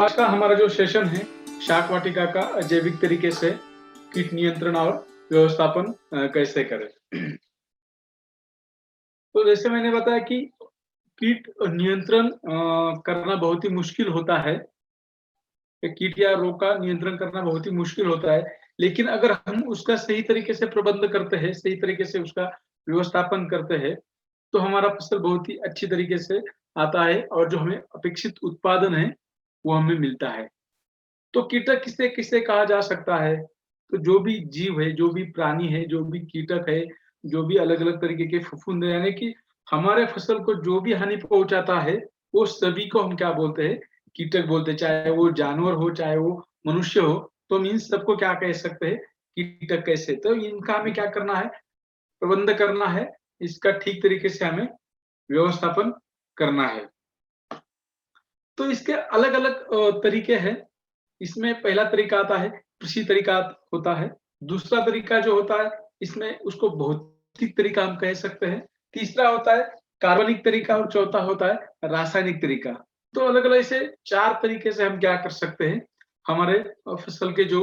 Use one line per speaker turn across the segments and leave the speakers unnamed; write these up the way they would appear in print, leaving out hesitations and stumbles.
आज का हमारा जो सेशन है शाक वाटिका का जैविक तरीके से कीट नियंत्रण और व्यवस्थापन कैसे करें। तो जैसे मैंने बताया कि कीट नियंत्रण करना बहुत ही मुश्किल होता है। कीट या रोग का नियंत्रण करना बहुत ही मुश्किल होता है, लेकिन अगर हम उसका सही तरीके से प्रबंध करते हैं, सही तरीके से उसका व्यवस्थापन करते हैं, तो हमारा फसल बहुत ही अच्छी तरीके से आता है और जो हमें अपेक्षित उत्पादन है, वो हमें मिलता है। तो कीटक किसे-किसे कहा जा सकता है? तो जो भी जीव है, जो भी प्राणी है, जो भी कीटक है, जो भी अलग-अलग तरीके के फफूंद हैं, यानी कि हमारे फसल को जो भी हानि पहुँचाता है, वो सभी को हम क्या बोलते हैं? कीटक बोलते हैं। चाहे वो जानवर हो, चाहे वो मनुष्य हो, तो हम इन सबको क्या कह सकते हैं? कीटक कैसे? तो इनका हमें क्या करना है? प्रबंध करना है, इसका ठीक तरीके से हमें व्यवस्थापन करना है। तो इसके अलग-अलग तरीके हैं। इसमें पहला तरीका आता है, कृषि तरीका होता है। दूसरा तरीका जो होता है, इसमें उसको भौतिक तरीका हम कह सकते हैं। तीसरा होता है कार्बनिक तरीका और चौथा होता है रासायनिक तरीका। तो अलग-अलग ऐसे 4 तरीके से हम क्या कर सकते हैं, हमारे फसल के जो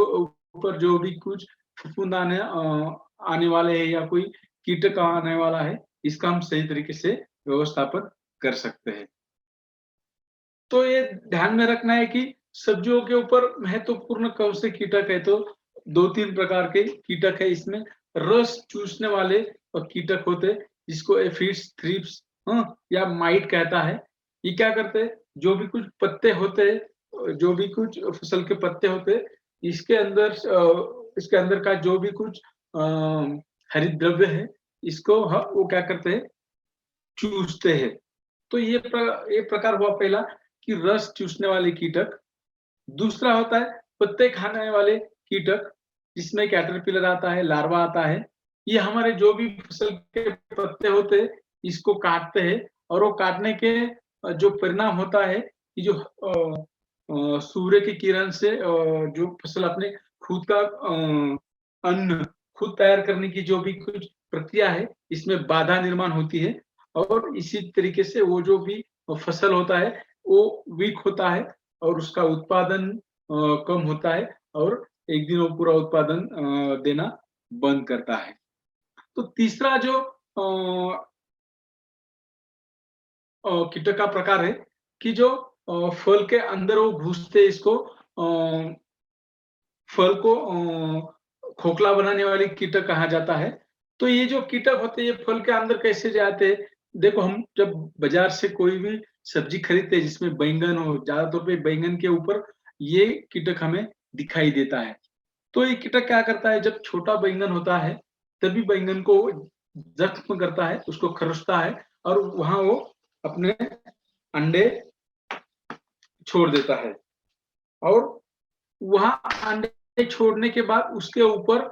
ऊपर जो भी कुछ फफूंद आने वाले हैं या कोई कीटक आने वाला है, इसका हम सही तरीके से व्यवस्थापन कर सकते हैं। तो ये ध्यान में रखना है कि सब्जियों के ऊपर महत्वपूर्ण कौन से कीटक है, तो 2-3 प्रकार के कीटक है इसमें। रस चूसने वाले कीटक होते हैं, जिसको एफिड्स, थ्रिप्स या माइट कहता है। ये क्या करते हैं, जो भी कुछ पत्ते होते हैं, जो भी कुछ फसल के पत्ते होते हैं, इसके अंदर का जो भी कुछ हरित द्रव्य है, इसको वो क्या करते हैं, चूसते हैं। तो ये प्रकार हुआ पहला कि रस चूसने वाले कीटक। दूसरा होता है पत्ते खाने वाले कीटक, जिसमें कैटरपिलर आता है, लार्वा आता है। ये हमारे जो भी फसल के पत्ते होते हैं, इसको काटते हैं और वो काटने के जो परिणाम होता है, कि जो सूर्य की किरण से जो फसल अपने खुद का अन्न खुद तैयार करने की जो भी कुछ प्रक्रिया है, इसमें बाधा निर्माण होती है और इसी तरीके से वो जो भी फसल होता है, वो वीक होता है और उसका उत्पादन कम होता है और एक दिन वो पूरा उत्पादन देना बंद करता है। तो तीसरा जो कीटक का प्रकार है कि जो फल के अंदर वो घुसते इसको फल को खोखला बनाने वाले कीटक कहा जाता है। तो ये जो कीटक होते हैं, ये फल के अंदर कैसे जाते हैं? देखो, हम जब बाज़ार से कोई भी सब्ज़ी खरीदते हैं जिसमें बैंगन हो, ज़्यादा तौर पे बैंगन के ऊपर ये कीटक हमें दिखाई देता है। तो ये कीटक क्या करता है, जब छोटा बैंगन होता है, तभी बैंगन को ज़ख्म करता है, उसको खरोंचता है और वहाँ वो अपने अंडे छोड़ देता है और वहाँ अंडे छोड़ने के बाद उसके ऊपर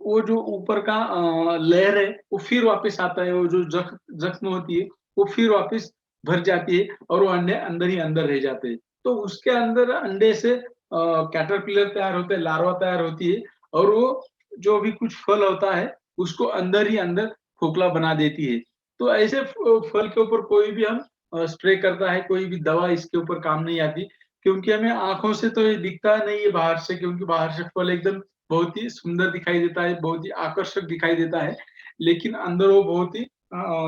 वो जो ऊपर का लेयर है, वो फिर वापस आता है, वो जो ज़ख्म होती है, वो फिर वापस भर जाती है और वो अंडे अंदर ही अंदर रह जाते हैं। तो उसके अंदर अंडे से कैटरपिलर तैयार होता है, लार्वा तैयार होती है और वो जो भी कुछ फल होता है, उसको अंदर ही अंदर खोखला बना देती है। तो ऐसे फल के ऊपर कोई भी हम स्प्रे करता है, कोई भी दवा इसके ऊपर काम नहीं आती। क्योंकि हमें आँखों से तो ये दिखता नहीं है बाहर से, क्योंकि बाहर से फल एकदम बहुत ही सुंदर दिखाई देता है, बहुत ही आकर्षक दिखाई देता है, लेकिन अंदर वो बहुत ही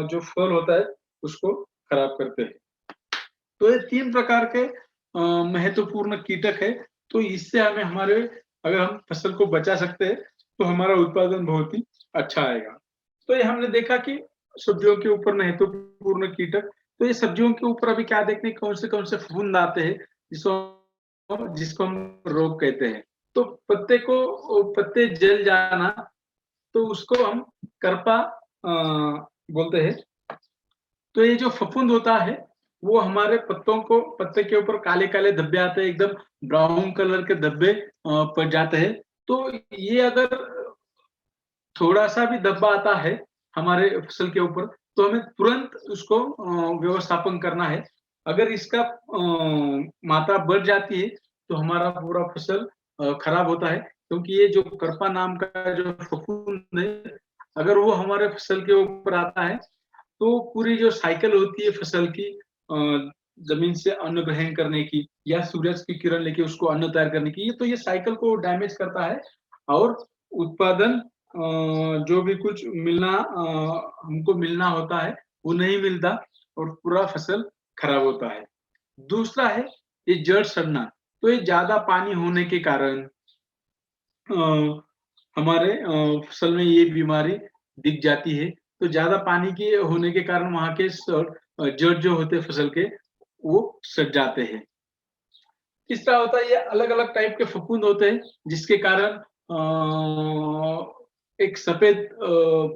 जो फल होता है, उसको खराब करते हैं। तो ये 3 प्रकार के महत्वपूर्ण कीटक है, तो इससे हमें हमारे अगर हम फसल को बचा सकते हैं, तो हमारा उत्पादन बहुत ही अच्छा आएगा। तो ये हमने देखा कि सब्जियों के ऊपर महत्वपूर्ण कीटक, तो ये सब्जियों के ऊपर अभी क्या देखते हैं, कौन से फफूंद आते हैं, जिसको हम रोग कहते हैं। तो पत्ते जल जाना, तो उसको हम करपा बोलते हैं। तो ये जो फफूंद होता है, वो हमारे पत्ते के ऊपर काले-काले धब्बे आते हैं, एकदम ब्राउन कलर के धब्बे पड़ जाते हैं। तो ये अगर थोड़ा-सा भी धब्बा आता है हमारे फसल के ऊपर, तो हमें तुरंत उसको व्यवस्थापन करना है। अगर इसका मात्रा बढ़ जाती है, तो हमारा पूरा फसल खराब होता है, क्योंकि ये जो करपा नाम का जो फफूंद है, अगर वो हमारे फसल के ऊपर आता है, तो पूरी जो साइकिल होती है फसल की जमीन से अन्न ग्रहण करने की या सूरज की किरण लेके उसको अन्न तैयार करने की, तो ये साइकिल को डैमेज करता है और उत्पादन जो भी कुछ हमको मिलना होता है, वो नहीं मिलता और पूरा फसल खराब होता है। दूसरा है ये जड़ सड़ना, तो ये ज़्यादा पानी होने के कारण अ, हमारे फसल में ये बीमारी दिख जाती है। तो ज़्यादा पानी के होने के कारण वहाँ के जड़ जो होते हैं फसल के, वो सड़ जाते हैं। तीसरा होता है ये अलग-अलग टाइप के फफूंद होते हैं, जिसके कारण एक सफ़ेद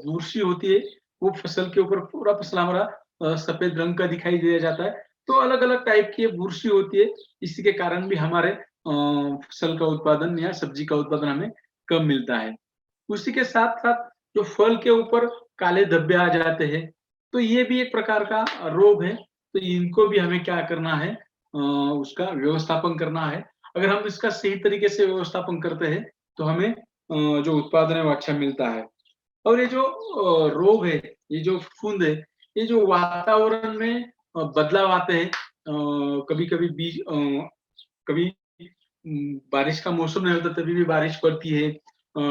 बुर्सी होती है, वो फसल के ऊपर पूरा फसल हमारा सफ़ेद रंग का दिखाई दे जाता है। तो अलग-अलग टाइप की ये बुर्सी होती है, इसी के कारण भी हमारे फसल का उत्पादन या सब्जी का उत्पादन हमें कम मिलता है। उसी के साथ-साथ जो फल के ऊपर काले धब्बे आ जाते हैं, तो ये भी एक प्रकार का रोग है, तो इनको भी हमें क्या करना है उसका व्यवस्थापन करना है। अगर हम इसका सही तरीके से व्यवस्थापन करते हैं, तो हमें जो उत्पादन है वो अच्छा मिलता है। और ये जो रोग है, ये जो फफूंद है, ये जो वातावरण में बदलाव आते हैं कभी-कभी कभी बारिश का मौसम नहीं होता तभी भी बारिश पड़ती है।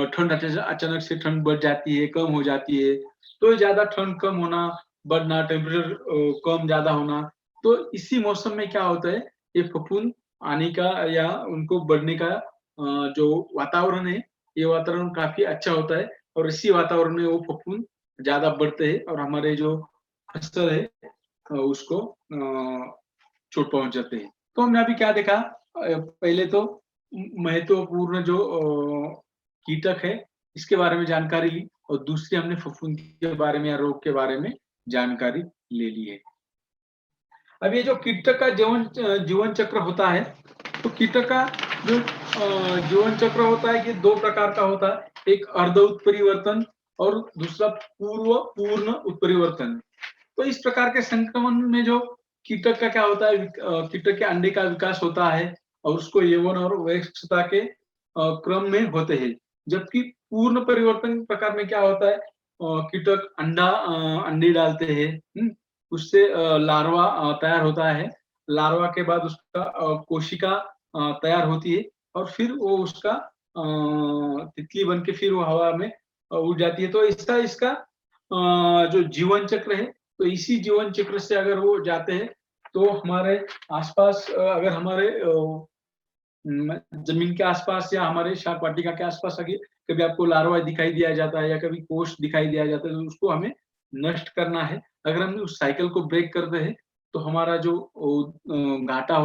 ठंड अचानक से ठंड बढ़ जाती है, कम हो जाती है। तो ज़्यादा ठंड कम होना, बढ़ना, टेम्परेचर कम ज़्यादा होना, तो इसी मौसम में क्या होता है, ये फफूंद आने का या उनको बढ़ने का जो वातावरण है, ये वातावरण काफ़ी अच्छा होता है और इसी वातावरण में वो फफूंद ज़्यादा बढ़ते हैं और हमारे जो फसल है उसको चोट पहुँच जाते हैं। तो हमने अभी क्या देखा पहले तो महत्वपूर्ण जो कीटक है, इसके बारे में जानकारी ली और दूसरी हमने फफूंद के बारे में या रोग के बारे में जानकारी ले ली है। अब ये जो कीटक का जीवन चक्र होता है, तो कीटक का जो जीवन चक्र होता है कि 2 प्रकार का होता है। एक अर्ध उत्परिवर्तन और दूसरा पूर्ण उत्परिवर्तन। तो इस प्रकार के संक्रमण में जो कीटक का क्या होता है कीटक के अंडे का विकास होता है और उसको यौवन और वयस्कता के क्रम में होते हैं। जबकि पूर्ण परिवर्तन प्रकार में क्या होता है कीटक अंडे डालते हैं, उससे लार्वा तैयार होता है। लार्वा के बाद उसका कोशिका तैयार होती है और फिर वो उसका तितली बन के फिर वो हवा में उड़ जाती है। तो इसका इसका जो जीवन चक्र है, तो इसी जीवन चक्र से अगर वो जाते हैं, तो हमारे आस-पास अगर हमारे ज़मीन के आस-पास या हमारे शाक वाटिका के आस-पास अगर कभी आपको लार्वा दिखाई दिया जाता है या कभी कोष दिखाई दिया जाता है, तो उसको हमें नष्ट करना है। अगर हम उस साइकिल को ब्रेक करते हैं, तो हमारा जो घाटा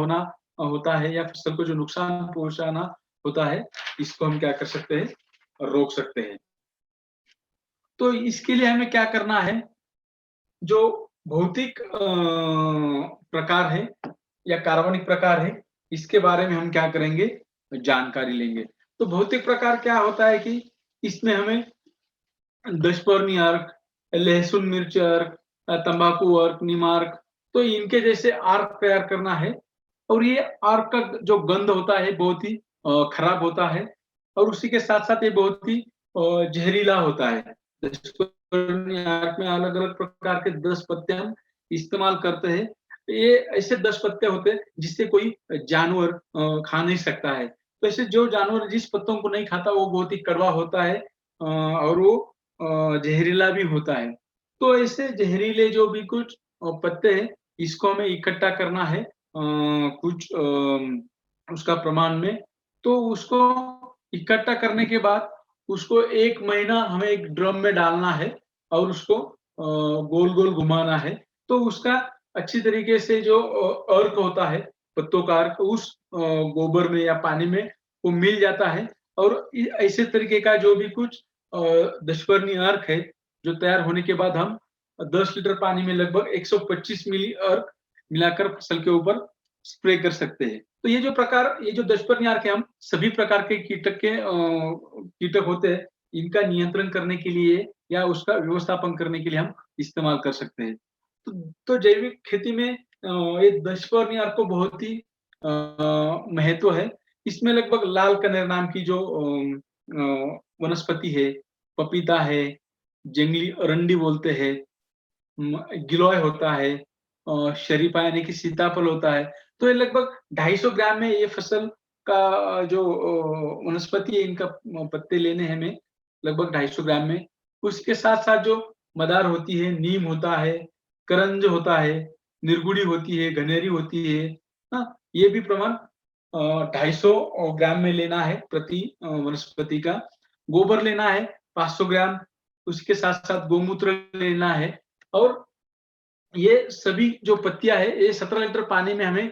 होता है या फसल को जो नुकसान पहुँचाना होता है, इसको हम क्या कर सकते हैं, रोक सकते हैं। तो इसके लिए हमें क्या करना है जो भौतिक प्रकार है या कार्बनिक प्रकार है, इसके बारे में हम क्या करेंगे, जानकारी लेंगे। तो भौतिक प्रकार क्या होता है कि इसमें हमें दशपर्णी अर्क, लहसुन मिर्च अर्क, तंबाकू अर्क, नीमार्क, तो इनके जैसे अर्क तैयार करना है और ये अर्क का जो गंध होता है बहुत ही खराब होता है और उसी के साथ-साथ ये बहुत ही ज़हरीला होता है। दशपर्णी अर्क में अलग-अलग प्रकार के 10 पत्ते हम इस्तेमाल करते हैं। ये ऐसे 10 पत्ते होते हैं जिससे कोई जानवर खा नहीं सकता है। तो ऐसे जो जानवर जिस पत्तों को नहीं खाता वो बहुत ही कड़वा होता है और वो ज़हरीला भी होता है। तो ऐसे ज़हरीले जो भी कुछ पत्ते हैं, इसको हमें इकट्ठा करना है कुछ उसका प्रमाण में। तो उसको इकट्ठा करने के बाद उसको 1 महीना हमें एक ड्रम में डालना है और उसको गोल-गोल घुमाना है। तो उसका अच्छी तरीके से जो अर्क होता है, पत्तों का अर्क उस गोबर में या पानी में वो मिल जाता है और ऐसे तरीके का जो भी कुछ दशपर्णी अर्क है, जो तैयार होने के बाद हम 10 लीटर पानी में लगभग 125 मिली अर्क मिलाकर फसल के ऊपर स्प्रे कर सकते हैं। तो ये जो दशपर्णी अर्क है हम सभी प्रकार के कीटक होते हैं, इनका नियंत्रण करने के लिए या उसका व्यवस्थापन करने के लिए हम इस्तेमाल कर सकते हैं। तो जैविक खेती में ये दशपर्णी अर्क को बहुत ही महत्व है। इसमें लगभग लाल कनेर नाम की जो वनस्पति है, पपीता है, जंगली अरंडी बोलते हैं, गिलोय होता है, शरीफा यानी कि सीताफल होता है, तो ये लगभग 250 ग्राम में ये फसल का जो वनस्पति है इनका पत्ते लेने हैं हमें लगभग 250 ग्राम में। उसके साथ-साथ जो मदार होती है, नीम होता है, करंज होता है, निर्गुड़ी होती है, घनेरी होती है, हाँ? ये भी प्रमाण 250 ग्राम में लेना है प्रति वनस्पति का। गोबर लेना है 500 ग्राम, उसके साथ-साथ गौमूत्र लेना है और ये सभी जो पत्तियाँ है, ये 17 लीटर पानी में हमें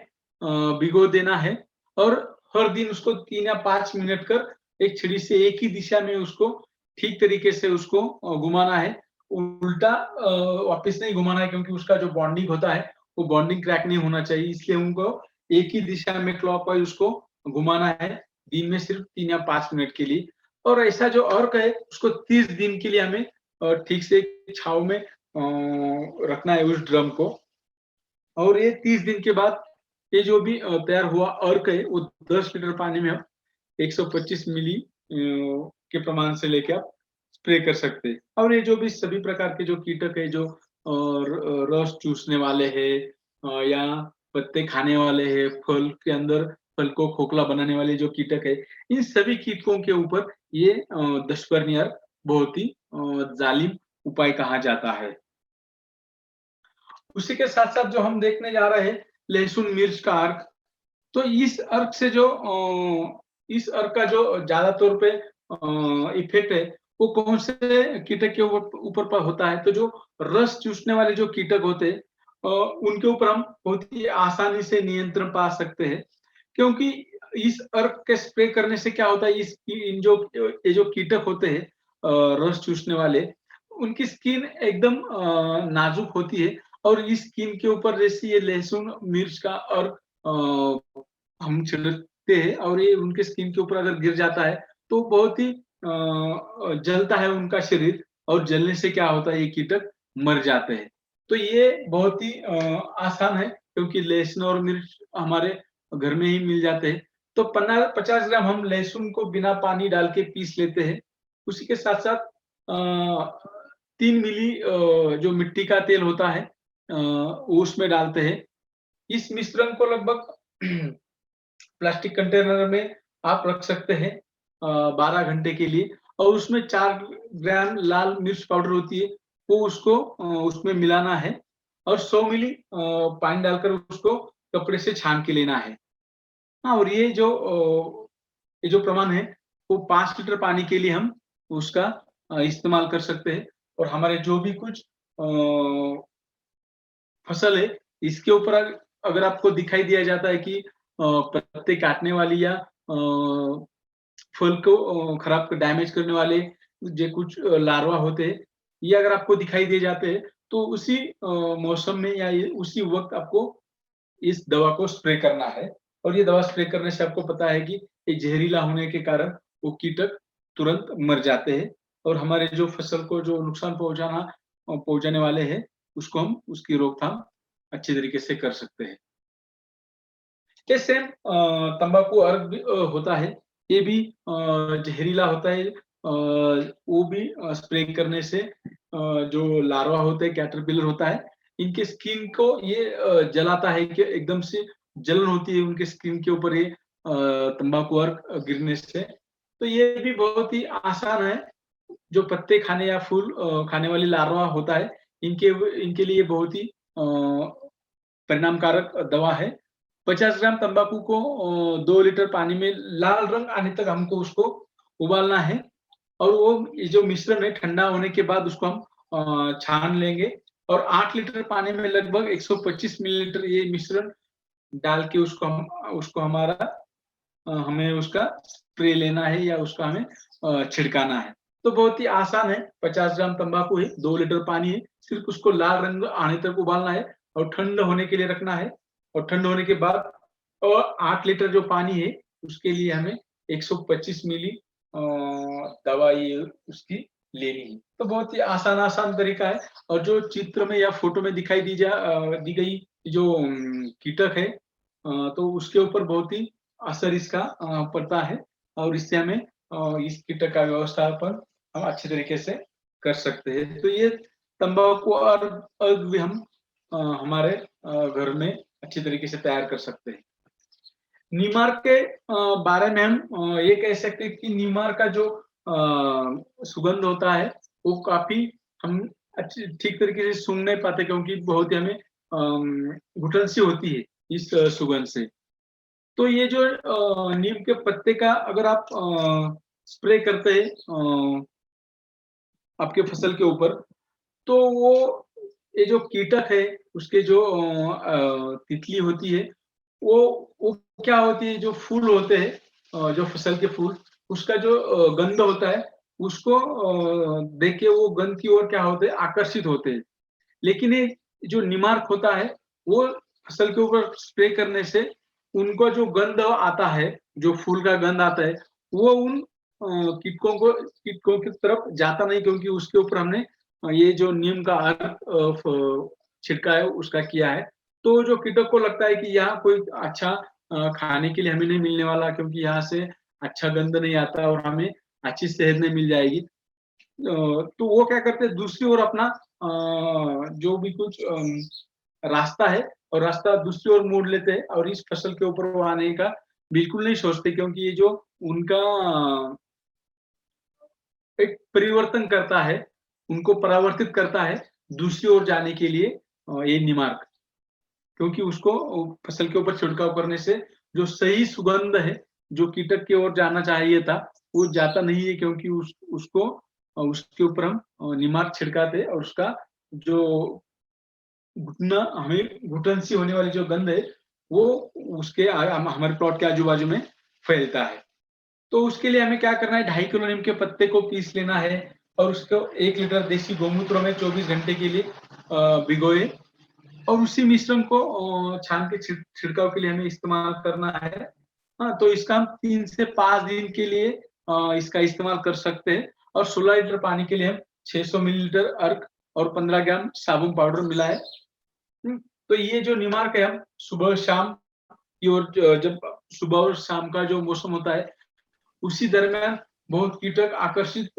भिगो देना है और हर दिन उसको 3 या 5 मिनट कर एक छड़ी से एक ही दिशा में उसको ठीक तरीके से उसको घुमाना है। उल्टा वापस नहीं घुमाना है क्योंकि उसका जो बॉन्डिंग होता है, वो बॉन्डिंग क्रैक नहीं होना चाहिए, इसलिए उनको एक ही दिशा में क्लॉकवाइज़ उसको घुमाना है, दिन में सिर्फ 3 या 5 मिनट के लिए। और ऐसा जो अर्क है, उसको 30 दिन के लिए हमें ठीक से छाँव में रखना है उस ड्रम को और ये 30 दिन के बाद ये जो भी तैयार हुआ अर्क है वो 10 लीटर पानी में हम 125 मिली के प्रमाण से लेके आप स्प्रे कर सकते हैं और ये जो भी सभी प्रकार के जो कीटक है जो रस चूसने वाले हैं या पत्ते खाने वाले हैं फल के अंदर फल को खोखला बनाने वाले जो कीटक है इन सभी कीटकों के ऊपर ये दशपर्णी अर्क बहुत ही जालिम उपाय कहा जाता है। उसी के साथ-साथ जो हम देखने जा रहे हैं लहसुन मिर्च का अर्क, तो इस अर्क का जो ज़्यादा तौर पे इफ़ेक्ट है, वो कौन से कीटक के ऊपर पर होता है, तो जो रस चूसने वाले जो कीटक होते हैं उनके ऊपर हम बहुत ही आसानी से नियंत्रण पा सकते हैं। क्योंकि इस अर्क के स्प्रे करने से क्या होता है, ये जो कीटक होते हैं रस चूसने वाले, उनकी स्किन एकदम नाजुक होती है और इस स्किन के ऊपर जैसे ये लहसुन, मिर्च का और हम छिड़कते हैं और ये उनके स्किन के ऊपर अगर गिर जाता है, तो बहुत ही जलता है उनका शरीर और जलने से क्या होता है, ये कीटक मर जाते हैं। तो ये बहुत ही आसान है क्योंकि लहसुन और मिर्च हमारे घर में ही मिल जाते हैं। तो पन्ना 50 ग्राम हम लहसुन को बिना पानी डाल के पीस लेते हैं। उसी के साथ-साथ 3 मिली जो मिट्टी का तेल होता है वो उसमें डालते हैं। इस मिश्रण को लगभग प्लास्टिक कंटेनर में आप रख सकते हैं 12 घंटे के लिए और उसमें 4 ग्राम लाल मिर्च पाउडर होती है, वो उसको उसमें मिलाना है और 100 मिली पानी डालकर उसको कपड़े से छान के लेना है। हाँ, और ये जो प्रमाण है, वो 5 लीटर पानी के लिए हम उसका इस्तेमाल कर सकते हैं और हमारे जो भी कुछ फसल है, इसके ऊपर अगर आपको दिखाई दिया जाता है कि पत्ते काटने वाली या फल को खराब डैमेज करने वाले जो कुछ लार्वा होते हैं, ये अगर आपको दिखाई दिए जाते हैं, तो उसी मौसम में या ये उसी वक़्त आपको इस दवा को स्प्रे करना है और ये दवा स्प्रे करने से आपको पता है कि ये जहरीला होने के कारण वो कीटक तुरंत मर जाते हैं और हमारे जो फसल को जो नुकसान पहुँचाने वाले हैं, उसको हम उसकी रोकथाम अच्छे तरीके से कर सकते हैं। ये सेम तंबाकू अर्क भी होता है, ये भी ज़हरीला होता है वो भी स्प्रे करने से जो लार्वा होते हैं, कैटरपिलर होता है, इनके स्किन को ये जलाता है कि एकदम से जलन होती है उनके स्किन के ऊपर ये तंबाकू अर्क गिरने से। तो ये भी बहुत ही आसान है, जो पत्ते खाने या फूल खाने वाली लार्वा होता है, इनके लिए बहुत ही परिणामकारक दवा है। 50 ग्राम तंबाकू को 2 लीटर पानी में लाल रंग आने तक हमको उसको उबालना है और वो ये जो मिश्रण है ठंडा होने के बाद उसको हम छान लेंगे और 8 लीटर पानी में लगभग 125 मिलीलीटर ये मिश्रण डाल के उसको हमें उसका स्प्रे लेना है या उसका हमें छिड़काना है। तो बहुत ही आसान है, 50 ग्राम तंबाकू है, 2 लीटर पानी है, सिर्फ उसको लाल रंग आने तक उबालना है और ठंड होने के लिए रखना है और ठंड होने के बाद 8 लीटर जो पानी है, उसके लिए हमें 125 मिली दवा ये उसकी लेनी है। तो बहुत ही आसान तरीका है और जो चित्र में या फ़ोटो में दी गई जो कीटक है तो उसके ऊपर बहुत ही असर इसका पड़ता है और इससे हमें इस कीटक का व्यवस्थापन हम अच्छे तरीके से कर सकते हैं। तो ये तंबाकू और अर्क भी हम हमारे घर में अच्छी तरीके से तैयार कर सकते हैं। नीमार के बारे में हम ये कह सकते हैं कि नीमार का जो सुगंध होता है, वो काफ़ी हम अच्छी ठीक तरीके से सूँघ नहीं पाते क्योंकि बहुत ही हमें घुटन सी होती है इस सुगंध से। तो ये जो नीम के पत्ते का अगर आप स्प्रे करते हैं आपके फसल के ऊपर, तो वो ये जो कीटक है, उसके जो तितली होती है, वो वो क्या होती है, जो फूल होते हैं जो फसल के फूल, उसका जो गंध होता है, उसको देख के वो गंध की ओर क्या होते हैं, आकर्षित होते हैं। लेकिन ये जो निमार्क होता है, वो फसल के ऊपर स्प्रे करने से उनका जो गंध आता है, जो फूल का गंध आता है, वो उन कीटकों की तरफ जाता नहीं क्योंकि उसके ऊपर हमने ये जो नीम का अर्क छिड़का है उसका किया है। तो जो कीटक को लगता है कि यहाँ कोई अच्छा खाने के लिए हमें नहीं मिलने वाला क्योंकि यहाँ से अच्छा गंध नहीं आता और हमें अच्छी सेहत नहीं मिल जाएगी। तो वो क्या करते हैं दूसरी ओर अपना जो भी कुछ रास्ता है और रास्ता दूसरी ओर मोड़ लेते हैं और इस फसल के ऊपर वो आने का बिल्कुल नहीं सोचते क्योंकि ये जो उनका एक परिवर्तन करता है, उनको परावर्तित करता है दूसरी ओर जाने के लिए ये निमार्क। क्योंकि उसको फसल के ऊपर छिड़काव करने से जो सही सुगंध है, जो कीटक की ओर जाना चाहिए था, वो जाता नहीं है क्योंकि उसको उसके ऊपर हम निमार्क छिड़काते हैं और उसका जो घुटना हमें घुटन सी होने वाली जो गंध है, वो उसके हमारे प्लॉट के आजू-बाजू में फैलता है। तो उसके लिए हमें क्या करना है 2.5 किलो नीम के पत्ते को पीस लेना है और उसको 1 लीटर देसी गौमूत्र में 24 घंटे के लिए भिगोए और उसी मिश्रण को छान के छिड़काव के लिए हमें इस्तेमाल करना है। हाँ, तो इसका हम 3 से 5 दिन के लिए इसका इस्तेमाल कर सकते हैं और 16 लीटर पानी के लिए हम 600 मिलीलीटर अर्क और 15 ग्राम साबुन पाउडर मिलाएँ। तो ये जो निमार्क है हम सुबह-शाम की ओर जब सुबह और शाम का जो मौसम होता है उसी दरमियान बहुत कीटक आकर्षित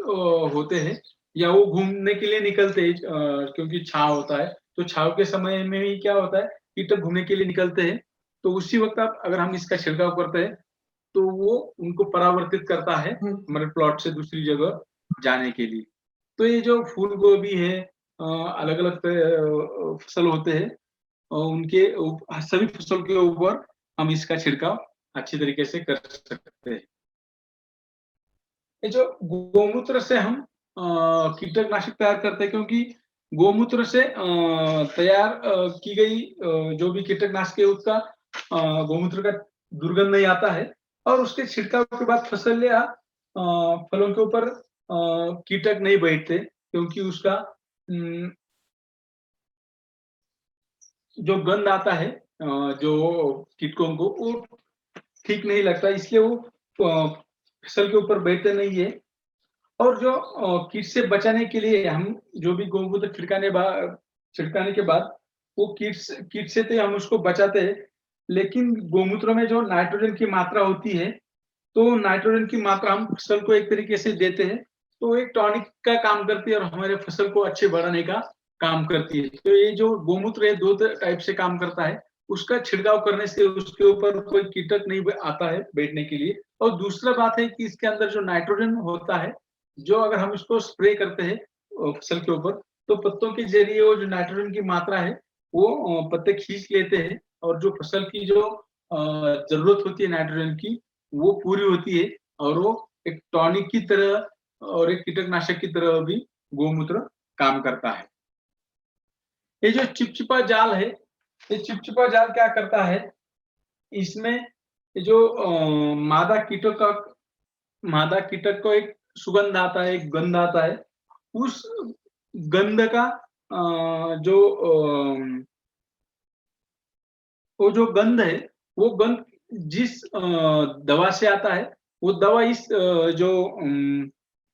होते हैं या वो घूमने के लिए निकलते हैं क्योंकि छाँव होता है, तो छाँव के समय में ही क्या होता है, कीटक घूमने के लिए निकलते हैं, तो उसी वक़्त आप अगर हम इसका छिड़काव करते हैं, तो वो उनको परावर्तित करता है हमारे प्लॉट से दूसरी जगह जाने के लिए। तो ये जो फूल गोभी है अलग-अलग फसल होते हैं उनके सभी फसल के ऊपर हम इसका छिड़काव अच्छी तरीके से कर सकते हैं। ये जो गोमूत्र से हम कीटनाशक तैयार करते हैं क्योंकि गोमूत्र से तैयार की गई जो भी कीटनाशक है उसका गोमूत्र का दुर्गंध नहीं आता है और उसके छिड़काव के बाद फसल या फलों के ऊपर कीटक नहीं बैठते क्योंकि उसका जो गंध आता है जो कीटकों को वो ठीक नहीं लगता इसलिए वो फसल के ऊपर बैठते नहीं है और जो कीट से बचाने के लिए हम जो भी गोमूत्र छिड़काने के बाद वो कीट से तो हम उसको बचाते हैं, लेकिन गोमूत्र में जो नाइट्रोजन की मात्रा होती है, तो नाइट्रोजन की मात्रा हम फसल को एक तरीके से देते हैं, तो एक टॉनिक का काम करती है और हमारे फसल को अच्छे बढ़ाने का काम करती है। तो ये जो गोमूत्र है 2 टाइप से काम करता है, उसका छिड़काव करने से उसके ऊपर कोई कीटक नहीं आता है बैठने के लिए और दूसरा बात है कि इसके अंदर जो नाइट्रोजन होता है जो अगर हम इसको स्प्रे करते हैं फसल के ऊपर, तो पत्तों के ज़रिए वो जो नाइट्रोजन की मात्रा है, वो पत्ते खींच लेते हैं और जो फसल की जो ज़रूरत होती है नाइट्रोजन की, वो पूरी होती है और वो एक टॉनिक की तरह और एक कीटनाशक की तरह भी गोमूत्र काम करता है। ये जो चिपचिपा जाल है, ये चिपचिपा जाल क्या करता है, इसमें ये जो मादा कीटक को एक सुगंध आता है, एक गंध आता है। उस गंध का जो वो जो गंध है, वो गंध जिस दवा से आता है, वो दवा इस जो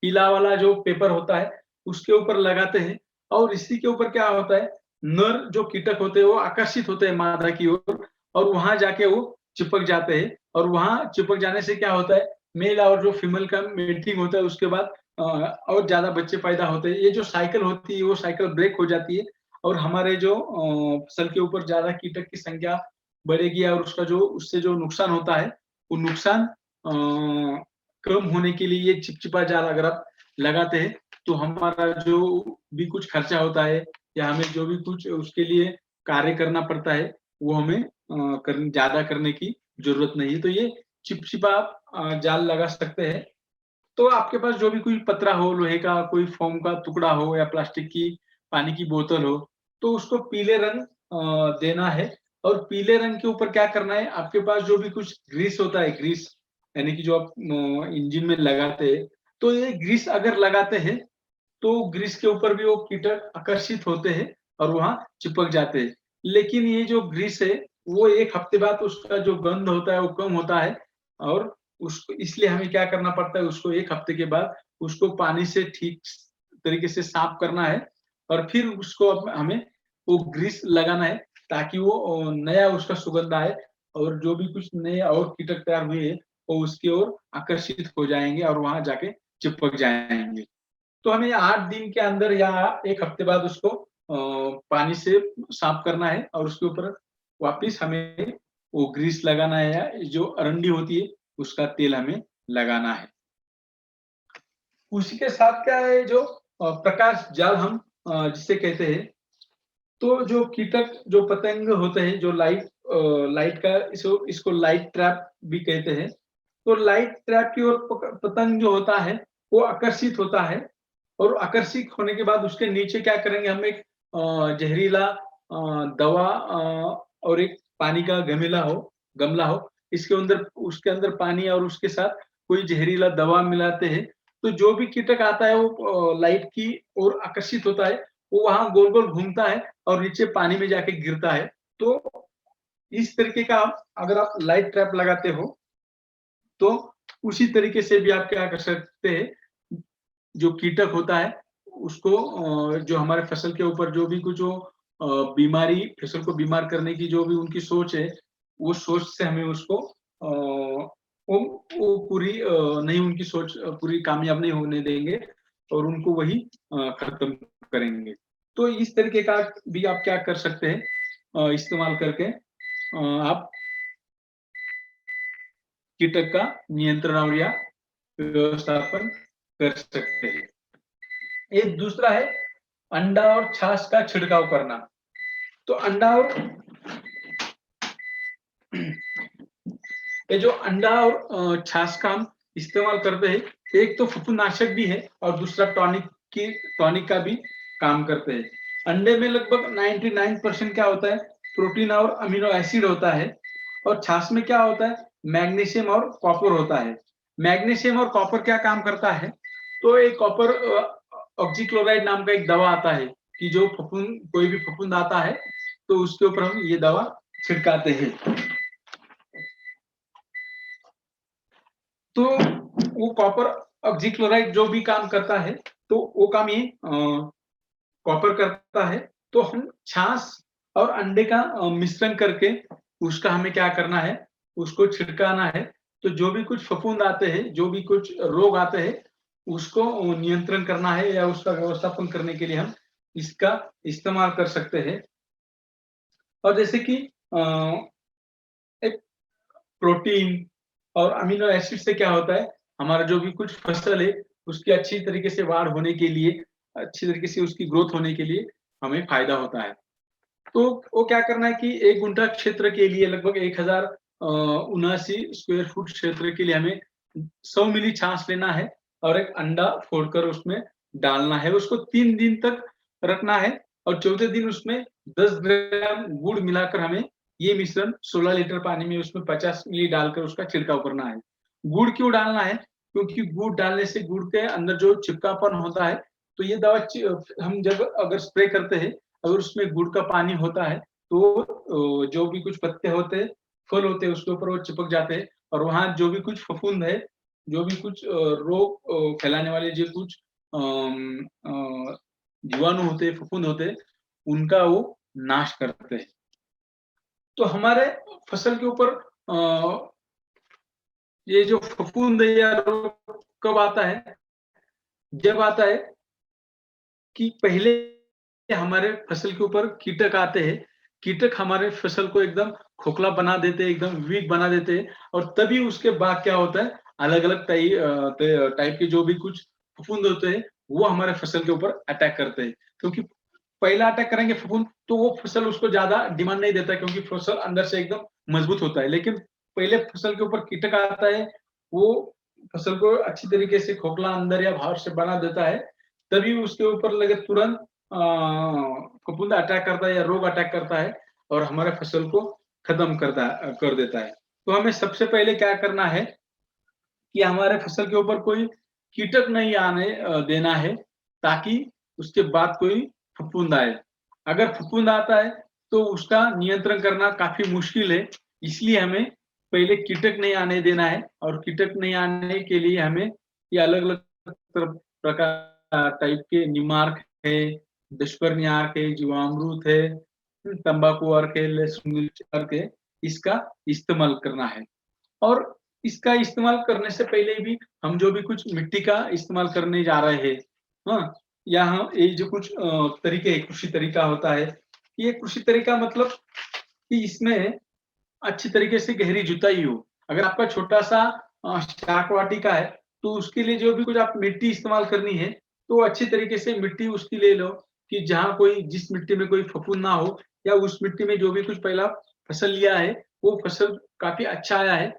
पीला वाला जो पेपर होता है, उसके ऊपर लगाते हैं और इसी के ऊपर क्या होता है, नर जो कीटक होते हैं, वो आकर्षित होते हैं मादा की ओर और वहाँ जाके वो चिपक जाते हैं और वहाँ चिपक जाने से क्या होता है, मेल और जो फीमेल का मेटिंग होता है, उसके बाद और ज़्यादा बच्चे पैदा होते हैं। ये जो साइकिल होती है, वो साइकिल ब्रेक हो जाती है और हमारे जो फसल के ऊपर ज़्यादा कीटक की संख्या बढ़ेगी और उससे जो नुकसान होता है, वो नुकसान कम होने के लिए ये चिपचिपा जाल अगर आप लगाते हैं, तो हमारा जो भी कुछ खर्चा होता है या हमें जो भी कुछ उसके लिए कार्य करना पड़ता है, वो हमें ज़्यादा करने की ज़रूरत नहीं है। तो ये चिपचिपा आप जाल लगा सकते हैं। तो आपके पास जो भी कोई पतरा हो, लोहे का कोई फ़ोम का टुकड़ा हो या प्लास्टिक की पानी की बोतल हो, तो उसको पीले रंग देना है और पीले रंग के ऊपर क्या करना है, आपके पास जो भी कुछ ग्रीस होता है, ग्रीस यानी कि जो आप इंजन में लगाते हैं, तो ये ग्रीस अगर लगाते हैं, तो ग्रीस के ऊपर भी वो कीटक आकर्षित होते हैं और वहाँ चिपक जाते हैं। लेकिन ये जो ग्रीस है, वो 1 हफ्ते बाद उसका जो गंध होता है, वो कम होता है और उसको इसलिए हमें क्या करना पड़ता है, उसको 1 हफ्ते के बाद उसको पानी से ठीक तरीके से साफ करना है और फिर उसको अब हमें वो ग्रीस लगाना है ताकि वो नया उसका सुगंध आए और जो भी कुछ नए और कीटक तैयार हुए हैं, वो उसकी ओर आकर्षित हो जाएँगे और वहाँ जाके चिपक जाएँगे। तो हमें 8 दिन के अंदर या 1 हफ्ते बाद उसको पानी से साफ करना है और उसके ऊपर वापिस हमें वो ग्रीस लगाना है या जो अरंडी होती है, उसका तेल हमें लगाना है। उसी के साथ क्या है जो प्रकाश जाल हम जिसे कहते हैं, तो जो कीटक, जो पतंग होते हैं, जो लाइट का इसको लाइट ट्रैप भी कहते हैं। तो लाइट ट्रैप की ओर पतंग जो होता है, वो आकर्षित होता है और आकर्षित होने के बाद उसके नीचे क्या करेंगे हम एक जहरीला दवा और एक पानी का गमला हो, उसके अंदर पानी और उसके साथ कोई जहरीला दवा मिलाते हैं, तो जो भी कीटक आता है वो लाइट की ओर आकर्षित होता है, वो वहाँ गोल-गोल घूमता है और नीचे पानी में जाके गिरता है। तो इस तरीके का अगर आप लाइट ट्रैप लगाते हो, तो उसी तरीके से भी आप क्या कर सकते हैं, जो कीटक होता है उसको जो हमारे फसल के ऊपर जो भी कुछ वो बीमारी फसल को बीमार करने की जो भी उनकी सोच है, वो सोच से हमें उसको वो पूरी नहीं उनकी सोच पूरी कामयाब नहीं होने देंगे और उनको वही खत्म करेंगे। तो इस तरीके का भी आप क्या कर सकते हैं इस्तेमाल करके आप कीटक का नियंत्रण और या व्यवस्थापन कर सकते हैं। एक दूसरा है अंडा और छाछ का छिड़काव करना। तो अंडा और ये जो अंडा और छाछ का हम इस्तेमाल करते हैं, एक तो फफूंदनाशक भी है और दूसरा टॉनिक का भी काम करते हैं। अंडे में लगभग 99% क्या होता है, प्रोटीन और अमीनो एसिड होता है और छाछ में क्या होता है, मैग्नीशियम और कॉपर होता है। मैग्नीशियम और कॉपर क्या काम करता है, तो एक कॉपर ऑक्सीक्लोराइड नाम का एक दवा आता है कि जो कोई भी फफूंद आता है, तो उसके ऊपर हम ये दवा छिड़काते हैं। तो वो कॉपर ऑक्सीक्लोराइड जो भी काम करता है, तो वो काम ये कॉपर करता है। तो हम छाछ और अंडे का मिश्रण करके उसका हमें क्या करना है, उसको छिड़काना है। तो जो भी कुछ फफूंद आते हैं, जो भी कुछ रोग आते हैं, उसको नियंत्रण करना है या उसका व्यवस्थापन करने के लिए हम इसका इस्तेमाल कर सकते हैं। और जैसे कि अ, एक प्रोटीन और अमीनो एसिड से क्या होता है, हमारा जो भी कुछ फसल है, उसकी अच्छी तरीके से बाढ़ होने के लिए, अच्छी तरीके से उसकी ग्रोथ होने के लिए हमें फ़ायदा होता है। तो वो क्या करना है कि 1 गुंठा क्षेत्र के लिए लगभग 1079 स्क्वायर फुट क्षेत्र के लिए हमें 100 मिली छाछ लेना है और एक अंडा फोड़कर उसमें डालना है। उसको 3 दिन तक रखना है और चौथे दिन उसमें 10 ग्राम गुड़ मिलाकर हमें ये मिश्रण 16 लीटर पानी में उसमें 50 मिली डालकर उसका छिड़काव करना है। गुड़ क्यों डालना है? क्योंकि गुड़ डालने से गुड़ के अंदर जो चिपकापन होता है, तो ये दवा हम जब अगर स्प्रे करते हैं, अगर उसमें गुड़ का पानी होता है, तो जो भी कुछ पत्ते होते हैं, फल होते हैं, उसके ऊपर वो चिपक जाते हैं और वहाँ जो भी कुछ फफूंद है, जो भी कुछ रोग फैलाने वाले जो कुछ जीवाणु होते हैं, फफूंद होते हैं, उनका वो नाश करते हैं। तो हमारे फसल के ऊपर ये जो फफूंद या रोग कब आता है? जब आता है कि पहले हमारे फसल के ऊपर कीटक आते हैं, कीटक हमारे फसल को एकदम खोखला बना देते हैं, एकदम वीक बना देते हैं, और तभी उसके बाद क्या होता है, अलग-अलग टाइप के जो भी कुछ फफूंद होते हैं, वो हमारे फसल के ऊपर अटैक करते हैं। क्योंकि पहला अटैक करेंगे फफूंद, तो वो फसल उसको ज़्यादा डिमांड नहीं देता, क्योंकि फसल अंदर से एकदम मजबूत होता है। लेकिन पहले फसल के ऊपर कीटक आता है, वो फसल को अच्छी तरीके से खोखला अंदर या बाहर से बना देता है, तभी उसके ऊपर लगे तुरंत फफूंद अटैक करता है या रोग अटैक करता है और हमारे फसल को खत्म कर देता है। तो हमें सबसे पहले क्या करना है कि हमारे फसल के ऊपर कोई कीटक नहीं आने देना है, ताकि उसके बाद कोई फफूंद आए। अगर फफूंद आता है तो उसका नियंत्रण करना काफ़ी मुश्किल है, इसलिए हमें पहले कीटक नहीं आने देना है, और कीटक नहीं आने के लिए हमें ये अलग-अलग प्रकार टाइप के निमार्क है, दुष्पर्णियार्क है, जीवामृत है, तंबाकू अर्क है, लहसुन मिर्च अर्क है, इसका इस्तेमाल करना है। और इसका इस्तेमाल करने से पहले भी हम जो भी कुछ मिट्टी का इस्तेमाल करने जा रहे हैं, हाँ, यहाँ ये जो कुछ तरीके कृषि तरीका होता है, ये कृषि तरीका मतलब कि इसमें अच्छी तरीके से गहरी जुताई हो। अगर आपका छोटा-सा शाक वाटिका है, तो उसके लिए जो भी कुछ आप मिट्टी इस्तेमाल करनी है, तो अच्छी तरीके से मिट्टी उसकी ले लो कि जहाँ कोई जिस मिट्टी में कोई फफूंद ना हो, या उस मिट्टी में जो भी कुछ पहला फसल लिया है, वो फसल काफ़ी अच्छा आया है,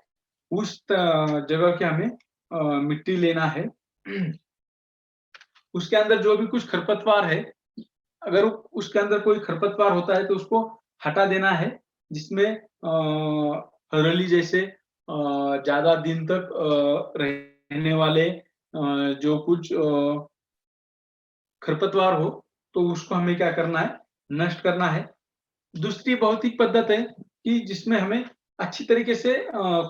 उस जगह के हमें मिट्टी लेना है। उसके अंदर जो भी कुछ खरपतवार है, अगर उसके अंदर कोई खरपतवार होता है तो उसको हटा देना है, जिसमें हरली जैसे ज़्यादा दिन तक रहने वाले जो कुछ खरपतवार हो, तो उसको हमें क्या करना है, नष्ट करना है। दूसरी भौतिक पद्धत है कि जिसमें हमें अच्छी तरीके से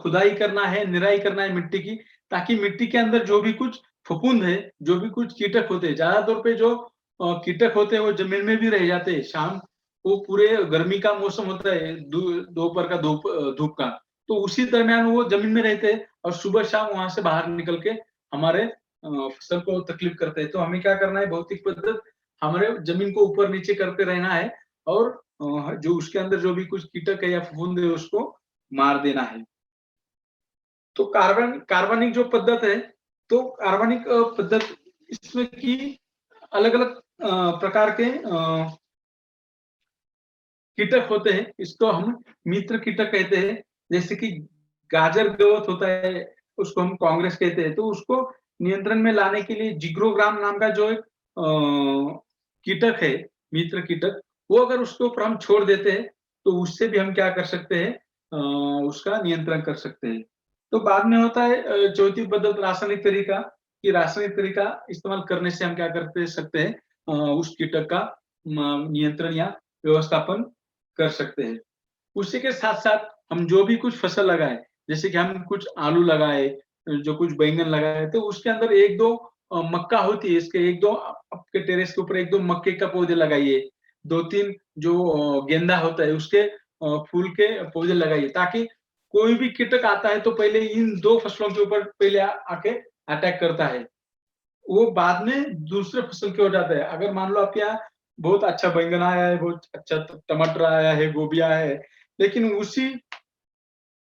खुदाई करना है, निराई करना है मिट्टी की, ताकि मिट्टी के अंदर जो भी कुछ फफूंद है, जो भी कुछ कीटक होते हैं, ज़्यादा तौर पे जो कीटक होते हैं वो ज़मीन में भी रह जाते हैं। शाम को पूरे गर्मी का मौसम होता है, दोपहर का धूप का, तो उसी दरमियान वो ज़मीन में रहते हैं और सुबह-शाम वहाँ से बाहर निकल के हमारे फसल को तकलीफ करते हैं। तो हमें क्या करना है, भौतिक पद्धत हमारे ज़मीन को ऊपर-नीचे करते रहना है, और जो उसके अंदर जो भी कुछ कीटक है या फफूंद है उसको मार देना है। तो कार्बनिक जो पद्धत है, तो कार्बनिक पद्धत इसमें कि अलग-अलग प्रकार के कीटक होते हैं, इसको हम मित्र कीटक कहते हैं। जैसे कि गाजर ग्रोथ होता है, उसको हम कांग्रेस कहते हैं। तो उसको नियंत्रण में लाने के लिए जिग्रोग्राम नाम का जो एक कीटक है, मित्र कीटक, वो अगर उसके ऊपर हम छोड़ देते हैं, तो उससे भी हम क्या कर सकते हैं, उसका नियंत्रण कर सकते हैं। तो बाद में होता है चौथी पद्धत रासायनिक तरीका, कि रासायनिक तरीका इस्तेमाल करने से हम क्या करते सकते हैं, उस कीटक का नियंत्रण या व्यवस्थापन कर सकते हैं। उसी के साथ-साथ हम जो भी कुछ फसल लगाएँ, जैसे कि हम कुछ आलू लगाए, जो कुछ बैंगन लगाए, तो उसके अंदर 1-2 मक्का होती है, इसके 1-2 आपके टेरेस के ऊपर 1-2 मक्के का पौधे लगाइए। 2-3 जो गेंदा होता है, उसके फूल के पौधे लगाइए, ताकि कोई भी कीटक आता है तो पहले इन 2 फसलों के ऊपर पहले आके अटैक करता है। वो बाद में दूसरे फसल की हो जाता है। अगर मान लो आपके यहाँ बहुत अच्छा बैंगन आया है, बहुत अच्छा टमाटर आया है, गोभी आया है, लेकिन उसी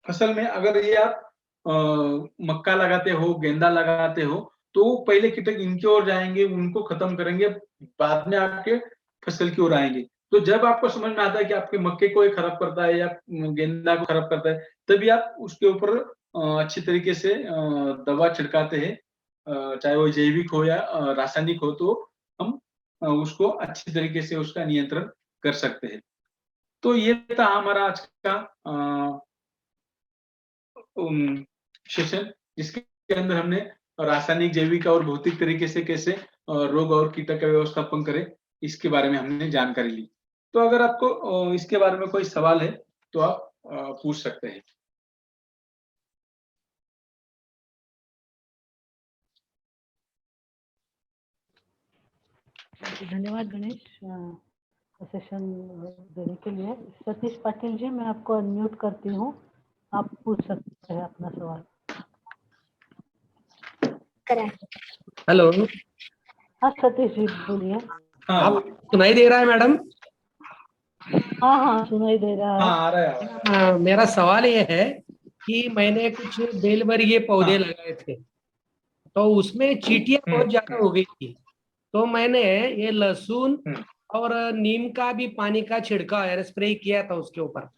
फसल में अगर ये आप अ, मक्का लगाते हो, गेंदा लगाते हो, तो पहले कीटक इनकी ओर जाएँगे, उनको खत्म करेंगे, बाद में आपके फसल की ओर आएँगे। तो जब आपको समझ में आता है कि आपके मक्के को ये खराब करता है या गेंदा को खराब करता है, तभी आप उसके ऊपर अच्छी तरीके से दवा छिड़काते हैं। चाहे वो जैविक हो या रासायनिक हो, तो हम उसको अच्छी तरीके से उसका नियंत्रण कर सकते हैं। तो ये था हमारा आज का सेशन, जिसके अंदर हमने रासायनिक, जैविक और भौतिक तरीके से कैसे रोग और कीटक का व्यवस्थापन करें, इसके बारे में हमने जानकारी ली। तो अगर आपको इसके बारे में कोई सवाल है, तो आप पूछ सकते हैं।
धन्यवाद गणेश सेशन देने के लिए। सतीश पाटिल जी, मैं आपको अनम्यूट करती हूँ, आप पूछ सकते हैं अपना सवाल।
हेलो।
हाँ सतीश जी बोलिए।
हाँ
आप सुनाई दे रहा है मैडम?
हाँ हाँ सुनाई दे रहा
हाँ,
है।
आ रहा है आवाज।
मेरा सवाल ये है कि मैंने कुछ बेलबरिये पौधे
हाँ।
लगाए थे, तो उसमें चींटियां बहुत ज्यादा
हम्म।
हो गई थी। तो मैंने ये लहसुन
हम्म।
और नीम का भी पानी का छिड़काव यार स्प्रे किया था उसके ऊपर।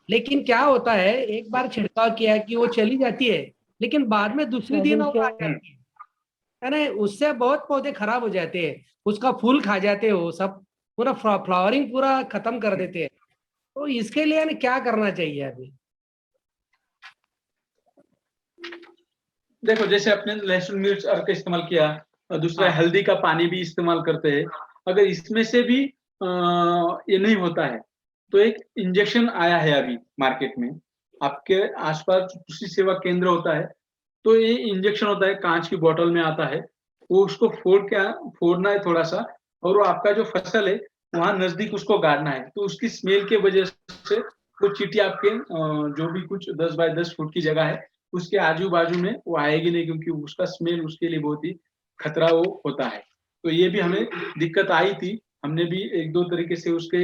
लेकिन क्या होता है, एक बार छिड़काव किया कि वो चली जाती है, लेकिन बाद में दूसरी दिन और
क्या
आ जाती है ना। उससे बहुत पौधे खराब हो जाते हैं, उसका फूल खा जाते हैं वो सब, पूरा फ्लावरिंग पूरा खत्म कर देते हैं। तो इसके लिए ना क्या करना चाहिए अभी?
देखो, जैसे आपने लहसुन मिर्च अर्क का इस्तेमाल किया, और दूसरा
हाँ।
हल्दी का पानी भी इस्तेमाल करते हैं। अगर इसमें से भी ये नहीं होता है, तो एक इंजेक्शन आया है अभी मार्केट में। आपके आसपास कृषि सेवा केंद्र होता है, तो ये इंजेक्शन होता है, कांच की बोतल में आता है। वो उसको फोड़ना है थोड़ा सा, और वो आपका जो फसल है वहां नजदीक उसको गाड़ना है। तो उसकी स्मेल के वजह से वो चींटी आपके जो भी कुछ 10 बाय 10 फुट की जगह है उसके आजू बाजू में वो आएगी नहीं, क्योंकि उसका स्मेल उसके लिए बहुत ही खतरा वो होता है। तो ये भी हमें दिक्कत आई थी। हमने भी एक दो तरीके से उसके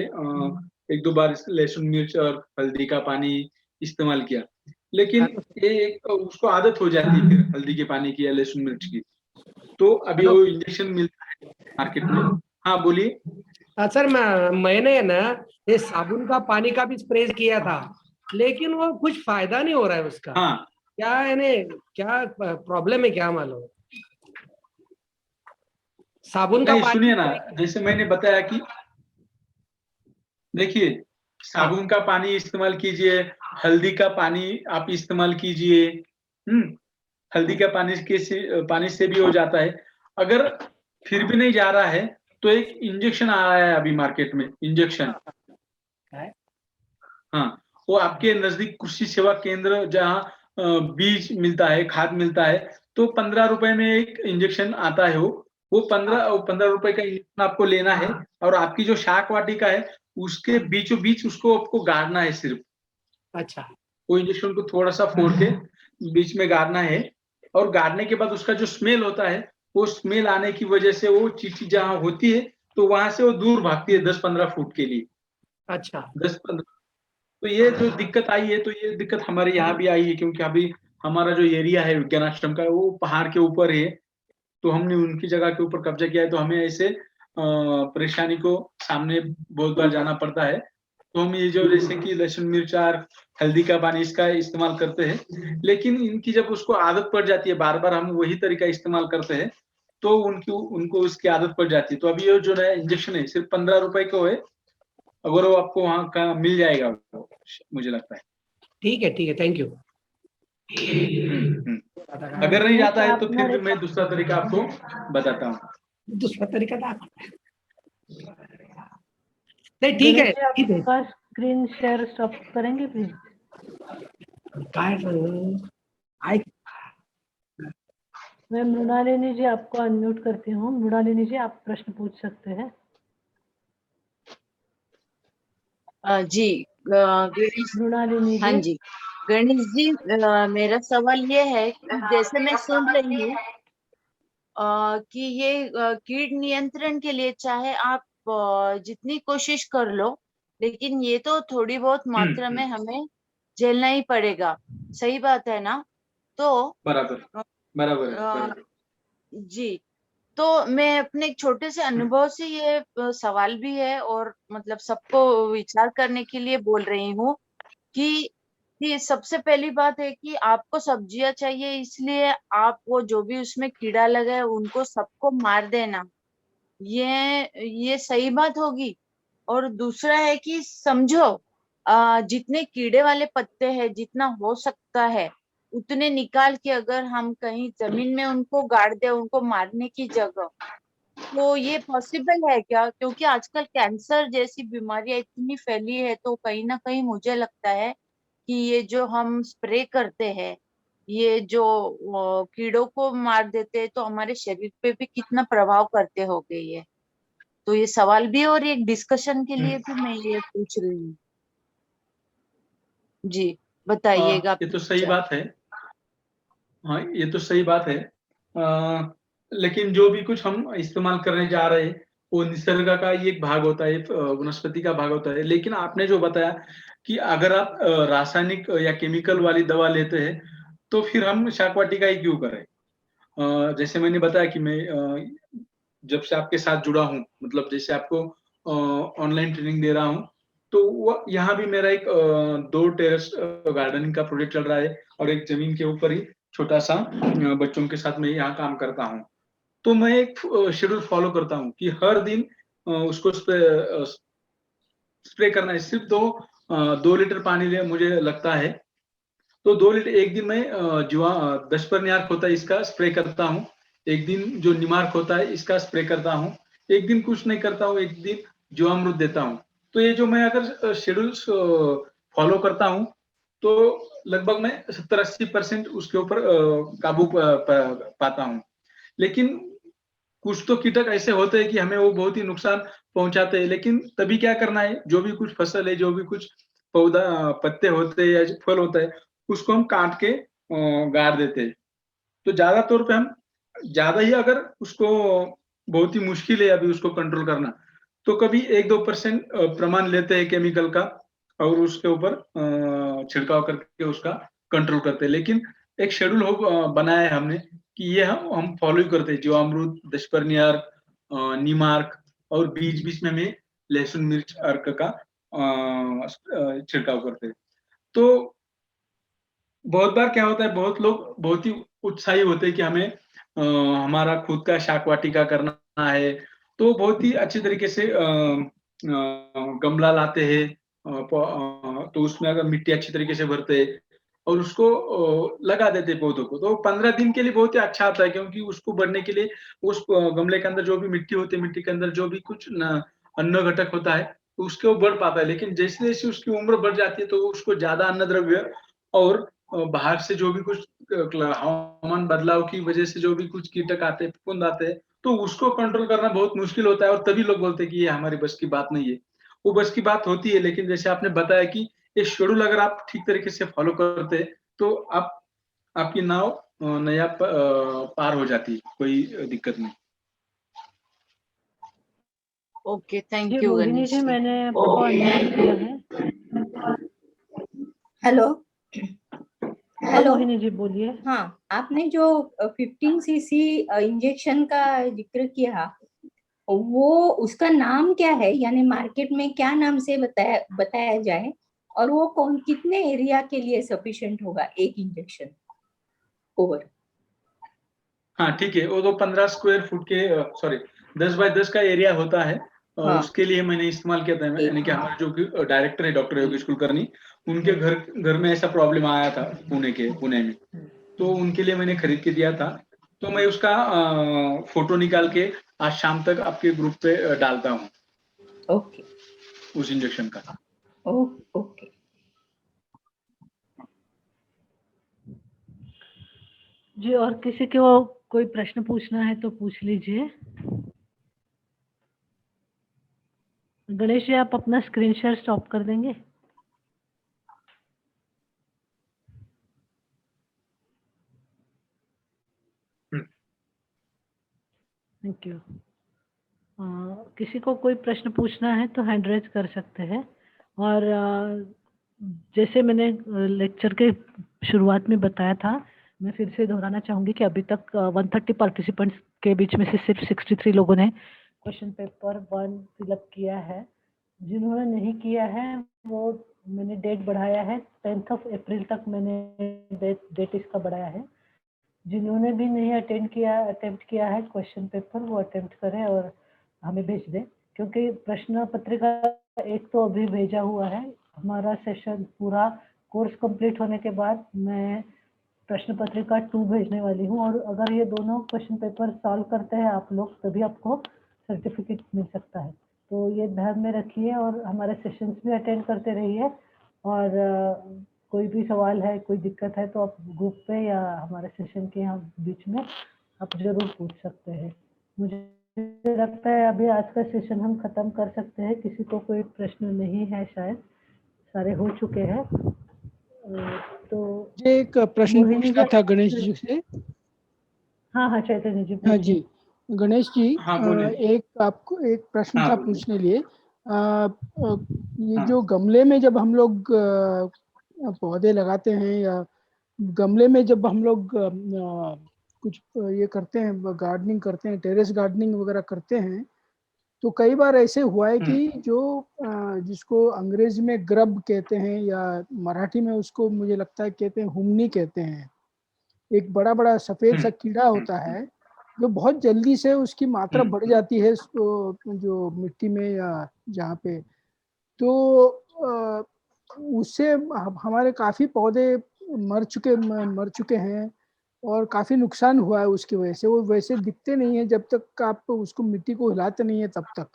एक दो बार लहसुन मिर्च और हल्दी का पानी इस्तेमाल किया, लेकिन ये उसको आदत हो जाती है फिर हल्दी के पानी की या लहसुन मिर्च की। तो अभी
हेलो।
वो इंजेक्शन मिलता है मार्केट में। हाँ, बोलिए।
सर मैंने ना ये साबुन का पानी का भी स्प्रे किया था, लेकिन वो कुछ फायदा नहीं हो रहा है उसका।
हाँ,
क्या है ने, क्या प्रॉब्लम है क्या मालूम? साबुन का
नहीं,
पानी
सुनिए ना,
स्प्रे किया।
जैसे मैंने बताया कि देखिए,
हाँ।
साबुन का पानी इस्तेमाल कीजिए, हल्दी का पानी आप इस्तेमाल कीजिए। हल्दी का पानी से भी हो जाता है। अगर फिर भी नहीं जा रहा है, तो एक इंजेक्शन आया है अभी मार्केट में, इंजेक्शन।
है?
हाँ, वो आपके नजदीक कृषि सेवा केंद्र जहाँ बीज मिलता है, खाद मिलता है, तो 15 रुपए में एक इंजेक्शन आता है। वो
हाँ।
15 रुपए का इंजेक्शन आपको लेना है, और आपकी जो शाक वाटिका है उसके बीचों बीच उसको आपको गाड़ना है सिर्फ।
अच्छा।
वो इंजेक्शन को थोड़ा सा फोड़ के बीच में गाड़ना है, और गाड़ने के बाद उसका जो स्मेल होता है, वो स्मेल आने की वजह से वो चींटी जहाँ होती है तो वहां से वो दूर भागती है 10-15 फुट के लिए।
अच्छा।
10-15। तो ये जो दिक्कत आई है, तो ये दिक्कत हमारे यहाँ भी आई है, क्योंकि अभी हमारा जो एरिया है विज्ञान आश्रम का वो पहाड़ के ऊपर है। तो हमने उनकी जगह के ऊपर कब्जा किया है, तो हमें ऐसे परेशानी को सामने बहुत बार जाना पड़ता है। तो हम ये जो जैसे कि लहसुन मिर्च और हल्दी का पानी इसका इस्तेमाल करते हैं, लेकिन इनकी जब उसको आदत पड़ जाती है, बार बार हम वही तरीका इस्तेमाल करते हैं, तो उनको उसकी आदत पड़ जाती है। तो अभी ये जो नया इंजेक्शन है सिर्फ 15 रुपए को है, अगर वो आपको वहां का मिल जाएगा वो, मुझे लगता है।
ठीक है, थैंक यू।
हम्म। अगर नहीं जाता है तो फिर भी मैं दूसरा तरीका आपको बताता हूँ।
दूसरा तरीका था? नहीं, ठीक
गणेश
है,
जी आप
ठीक है।
आपका स्क्रीन शेयर स्टॉप करेंगे प्लीज?
काय आय
मैं मृणालिनी जी आपको अनम्यूट करती हूँ। मृणालिनी जी आप प्रश्न पूछ सकते हैं।
जी गणेश।
मृणालिनी
हाँ
जी।
जी, गणेश जी, मेरा सवाल ये है कि जैसे मैं सुन रही हूँ कि ये कीट नियंत्रण के लिए चाहे आप जितनी कोशिश कर लो, लेकिन ये तो थोड़ी बहुत मात्रा में हमें झेलना ही पड़ेगा। सही बात है ना? तो
बराबर, बराबर है,
अ,
बराबर।
जी, तो मैं अपने एक छोटे से अनुभव से ये सवाल भी है और मतलब सबको विचार करने के लिए बोल रही हूँ कि सबसे पहली बात है कि आपको सब्जियां चाहिए, इसलिए आप वो जो भी उसमें कीड़ा लगा है उनको सबको मार देना, ये सही बात होगी? और दूसरा है कि समझो जितने कीड़े वाले पत्ते हैं, जितना हो सकता है उतने निकाल के अगर हम कहीं जमीन में उनको गाड़ दे, उनको मारने की जगह, तो ये पॉसिबल है क्या? क्योंकि आजकल कैंसर जैसी बीमारियां इतनी फैली है, तो कहीं ना कहीं मुझे लगता है कि ये जो हम स्प्रे करते हैं, ये जो कीड़ों को मार देते हैं, तो हमारे शरीर पे भी कितना प्रभाव करते होंगे ये। तो ये सवाल भी और एक डिस्कशन के लिए भी मैं ये पूछ रही हूँ। जी, बताइएगा
ये
अपने
तो सही
विचार।
बात है। हाँ, ये तो सही बात है। लेकिन जो भी कुछ हम इस्तेमाल करने जा रहे हैं, वो निसर्ग का ही एक भाग होता है, वनस्पति का भाग होता है। लेकिन आपने जो बताया कि अगर आप रासायनिक या केमिकल वाली दवा लेते हैं, तो फिर हम शाक वाटिका ही क्यों करें? जैसे मैंने बताया कि मैं जब से आपके साथ जुड़ा हूँ, मतलब जैसे आपको ऑनलाइन ट्रेनिंग दे रहा हूँ, तो वो यहाँ भी मेरा एक 2 टेरेस गार्डनिंग का प्रोजेक्ट चल रहा है और एक ज़मीन के ऊपर ही छोटा-सा बच्चों के साथ मैं यहाँ काम करता हूँ। तो मैं एक शेड्यूल फ़ॉलो करता हूँ कि हर दिन उसको स्प्रे करना है। सिर्फ़ 2 लीटर पानी ले मुझे लगता है। तो 2 लीटर एक दिन में दशपर्णी होता है इसका स्प्रे करता हूँ। एक दिन जो निमार्क होता है इसका स्प्रे करता हूँ। एक दिन कुछ नहीं करता हूँ, एक दिन जीवामृत देता हूँ। तो ये जो मैं अगर शेड्यूल्स फ़ॉलो करता हूँ, तो लगभग मैं 70-80% उसके ऊपर काबू पाता हूँ। लेकिन कुछ तो कीटक ऐसे होते हैं कि हमें वो बहुत ही नुकसान पहुँचाते हैं, लेकिन तभी क्या करना है, जो भी कुछ फसल है, जो भी कुछ पत्ते होते हैं या जो फल होता है, उसको हम काट के गाड़ देते हैं। तो ज़्यादा तौर पे हम ज़्यादा ही अगर उसको बहुत ही मुश्किल है अभी उसको कंट्रोल करना, तो कभी 1-2% प्रमाण लेते हैं केमिकल का और उसके ऊपर छिड़काव करके उसका कंट्रोल करते हैं। लेकिन एक शेड्यूल बनाया है हमने कि ये हम फॉलो ही करते हैं। जीवामृत, दशपर्णी नीमार्क और बीच-बीच में हमें लहसुन मिर्च अर्क का छिड़काव करते हैं। तो बहुत बार क्या होता है, बहुत लोग बहुत ही उत्साही होते हैं कि हमें हमारा खुद का शाक वाटिका करना है, तो बहुत ही अच्छी तरीके से गमला लाते हैं, तो उसमें अगर मिट्टी अच्छी तरीके से भरते हैं और उसको लगा देते हैं पौधों को, तो 15 दिन के लिए बहुत ही अच्छा आता है, क्योंकि उसको बढ़ने के लिए उस गमले के अंदर जो भी मिट्टी होती है, मिट्टी के अंदर जो भी कुछ अन्न घटक होता है, उसके वो बढ़ पाता है। लेकिन जैसे-जैसे उसकी उम्र बढ़ जाती है, तो उसको ज़्यादा अन्न द्रव्य और बाहर से जो भी कुछ हवामान बदलाव की वजह से जो भी कुछ कीटक आते हैं, फफूंद आते हैं, तो उसको कंट्रोल करना बहुत मुश्किल होता है और तभी लोग बोलते हैं कि ये हमारी बस की बात नहीं है। वो बस की बात होती है, लेकिन जैसे आपने बताया कि ये शेड्यूल अगर आप ठीक तरीके से फॉलो करते हैं, तो आपकी नाव पार हो जाती है, कोई दिक्कत नहीं।
Okay, thank
ji
you
Mohini
Ganesh
ji,
जी।
मैंने आपको अनम्यूट किया है।
हेलो
हाँ
हेलो
मोहिनी जी बोलिए।
हाँ, आपने जो 15 सीसी इंजेक्शन का जिक्र किया, वो उसका नाम क्या है, यानी मार्केट में क्या नाम से बताया जाए, और वो कितने एरिया के लिए सफिशिएंट होगा एक इंजेक्शन ओवर?
हाँ, ठीक है। वो तो 15 स्क्वायर फुट के 10 बाय 10 का एरिया होता है।
हाँ।
उसके लिए मैंने इस्तेमाल किया था, यानी कि हमारे जो कि डायरेक्टर है डॉक्टर योगेश कुलकर्णी, उनके घर में ऐसा प्रॉब्लम आया था पुणे में। तो उनके लिए मैंने खरीद के दिया था। तो मैं उसका फोटो निकाल के आज शाम तक आपके ग्रुप पे डालता हूँ
ओके
उस इंजेक्शन का।
ओके।
जी, और किसी को कोई प्रश्न पूछना है तो पूछ लीजिए। गणेश जी, आप अपना स्क्रीन शेयर स्टॉप कर देंगे? Thank you. किसी को कोई प्रश्न पूछना है तो हैंड रेज कर सकते हैं। और जैसे मैंने लेक्चर के शुरुआत में बताया था, मैं फिर से दोहराना चाहूँगी कि अभी तक 130 पार्टिसिपेंट्स के बीच में से सिर्फ 63 लोगों ने क्वेश्चन पेपर 1 फिलअप किया है। जिन्होंने नहीं किया है वो मैंने डेट बढ़ाया है, 10th of अप्रैल तक मैंने डेट इसका बढ़ाया है। जिन्होंने भी नहीं अटेम्प्ट किया है क्वेश्चन पेपर, वो अटेम्प्ट करें और हमें भेज दें, क्योंकि प्रश्न पत्रिका एक तो अभी भेजा हुआ है। हमारा सेशन पूरा कोर्स कंप्लीट होने के बाद मैं प्रश्न पत्रिका 2 भेजने वाली हूँ, और अगर ये दोनों क्वेश्चन पेपर सॉल्व करते हैं आप लोग, तभी आपको सर्टिफिकेट मिल सकता है। तो ये ध्यान में रखिए और हमारे सेशंस भी अटेंड करते रहिए। और कोई भी सवाल है, कोई दिक्कत है, तो आप ग्रुप पे या हमारे सेशन के यहाँ बीच में आप जरूर पूछ सकते हैं। मुझे लगता है अभी आज का सेशन हम खत्म कर सकते हैं। किसी को कोई प्रश्न नहीं है, शायद सारे हो चुके हैं। तो
मुझे एक प्रश्न
मोहिनी
पूछना
जी,
था गणेश जी से।
हाँ चैतन्य जी
हाँ
पूछिए।
जी, गणेश जी,
हाँ बोलिए।
एक आपको एक प्रश्न
हाँ
था
बोलिए।
पूछने लिए। ये
हाँ
जो गमले में जब हम लोग पौधे लगाते हैं, या गमले में जब हम लोग कुछ ये करते हैं, गार्डनिंग करते हैं, टेरेस गार्डनिंग वगैरह करते हैं, तो कई बार ऐसे हुआ है कि जो जिसको अंग्रेजी में ग्रब कहते हैं, या मराठी में उसको मुझे लगता है कहते हैं हुमनी कहते हैं। एक बड़ा बड़ा सफेद सा कीड़ा होता है जो बहुत जल्दी से उसकी मात्रा बढ़ जाती है जो मिट्टी में या जहाँ पे, तो उससे हमारे काफी पौधे मर चुके हैं, और काफी नुकसान हुआ है उसकी वजह से। वो वैसे दिखते नहीं है जब तक आप उसको मिट्टी को हिलाते नहीं है तब तक।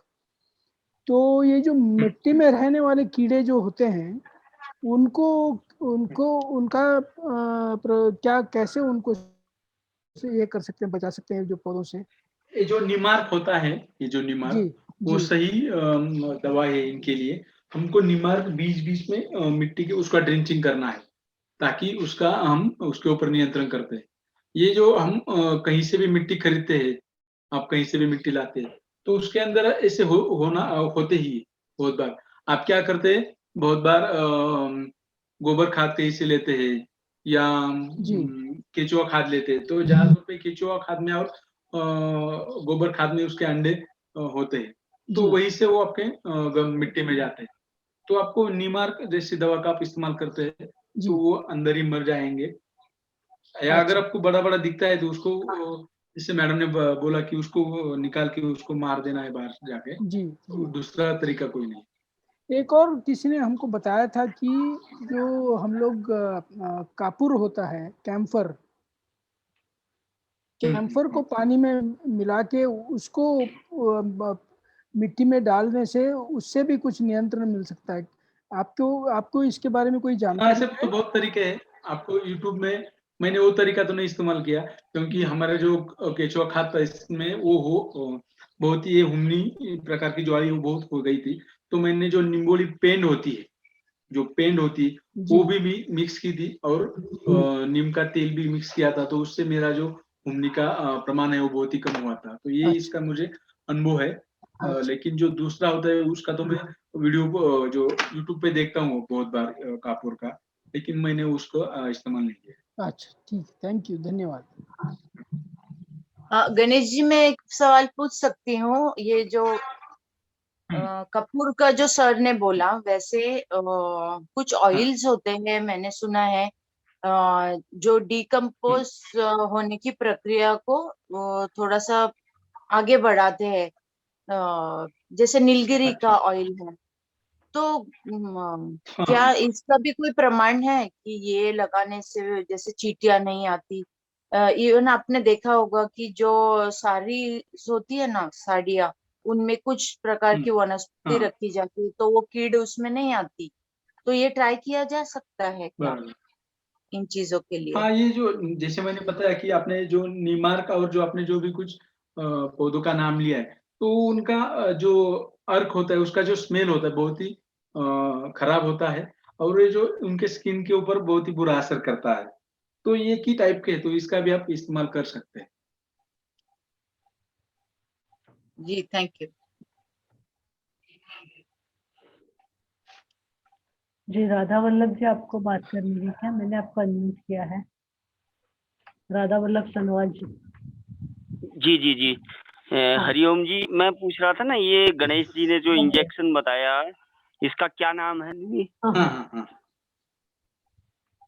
तो ये जो मिट्टी में रहने वाले कीड़े जो होते हैं, उनको उनको उनका क्या कैसे उनको से ये कर सकते हैं, बचा सकते हैं जो पौधों से?
ये जो निमार्क होता है, ये जो
जी
निमार्क, वो
जी
सही दवा है इनके लिए। हमको निमार्क बीच-बीच में मिट्टी के उसका ड्रेंचिंग करना है, ताकि उसका हम उसके ऊपर नियंत्रण करते हैं। ये जो हम कहीं से भी मिट्टी खरीदते हैं, आप कहीं से भी मिट्टी लाते हैं, तो उसके अंदर ऐसे होते ही है बहुत बार। आप क्या करते हैं, बहुत बार गोबर खाद कहीं से लेते हैं, या
जी
केचुआ खाद लेते हैं, तो ज़्यादातर पे केचुआ खाद में और गोबर खाद में उसके अंडे होते हैं, तो
जी
वहीं से वो आपके मिट्टी में जाते हैं। तो आपको नीमार्क जैसी दवा का आप इस्तेमाल करते हैं, तो
जी।
वो अंदर ही मर जाएँगे। या अगर
अच्छा।
आपको बड़ा-बड़ा दिखता है तो उसको जैसे मैडम ने ब बोला कि उसको निकाल के उसको मार देना है बाहर जाके,
जी
तो
जी।
दूसरा तरीका कोई नहीं।
एक और किसी ने हमको बताया था कि जो हम लोग कापूर होता है, कैम्फर, कैम्फर को पानी में मिला के उसको मिट्टी में डालने से उससे भी कुछ नियंत्रण मिल सकता है। आपको आपको इसके बारे में कोई
हाँ,
जानकारी
ऐसे
है?
तो बहुत तरीके हैं। आपको यूट्यूब में मैंने वो तरीका तो नहीं इस्तेमाल किया, क्योंकि हमारा जो केचुआ खाद था इसमें बहुत ही ये हुमनी प्रकार की ज्वारी वो बहुत हो गई थी। तो मैंने जो निम्बोली पेंड होती है, जो पेंड होती है,
जी।
वो भी मिक्स की थी, और नीम का तेल भी मिक्स किया था, तो उससे मेरा जो हुमनी का प्रमाण है वो बहुत ही कम हुआ था। तो ये
अच्छा
इसका मुझे अनुभव है।
अच्छा।
लेकिन जो दूसरा होता है उसका तो मैं वीडियो जो यूट्यूब पे देखता हूँ बहुत बार कापूर का, लेकिन मैंने उसको इस्तेमाल नहीं किया।
अच्छा ठीक, थैंक यू, धन्यवाद।
गणेश जी, मैं एक सवाल पूछ सकती हूँ? ये जो कपूर का जो सर ने बोला, वैसे कुछ
हाँ,
ऑयल्स होते हैं, मैंने सुना है, जो डिकम्पोज होने की प्रक्रिया को थोड़ा सा आगे बढ़ाते हैं, जैसे नीलगिरी
अच्छा।
का ऑयल है। तो
हाँ,
क्या
हाँ।
इसका भी कोई प्रमाण है कि ये लगाने से जैसे चींटियां नहीं आती? इवन आपने देखा होगा कि जो साड़ी होती है ना, साड़ियाँ, उनमें कुछ प्रकार
हुँ,
की वनस्पति
हाँ,
रखी जाती है, तो वो कीड़ उसमें नहीं आती। तो ये ट्राई किया जा सकता है क्या
बराबर।
इन चीजों के लिए?
हाँ, ये जो जैसे मैंने बताया कि आपने जो नीमार्क और जो आपने जो भी कुछ पौधों का नाम लिया है, तो उनका जो अर्क होता है, उसका जो स्मेल होता है बहुत ही खराब होता है, और ये जो उनके स्किन के ऊपर बहुत ही बुरा असर करता है। तो ये की टाइप के हैं, तो इसका भी आप इस्तेमाल कर सकते हैं।
जी, थैंक यू।
जी, राधा वल्लभ जी, आपको बात करनी है क्या? मैंने आपको अनम्यूट किया है। राधा वल्लभ सनवाल जी।
जी जी जी। हरिओम जी, मैं पूछ रहा था ना, ये गणेश जी ने जो इंजेक्शन बताया, इसका क्या नाम है जी?
हाँ
हाँ,
हाँ,
हाँ, हाँ।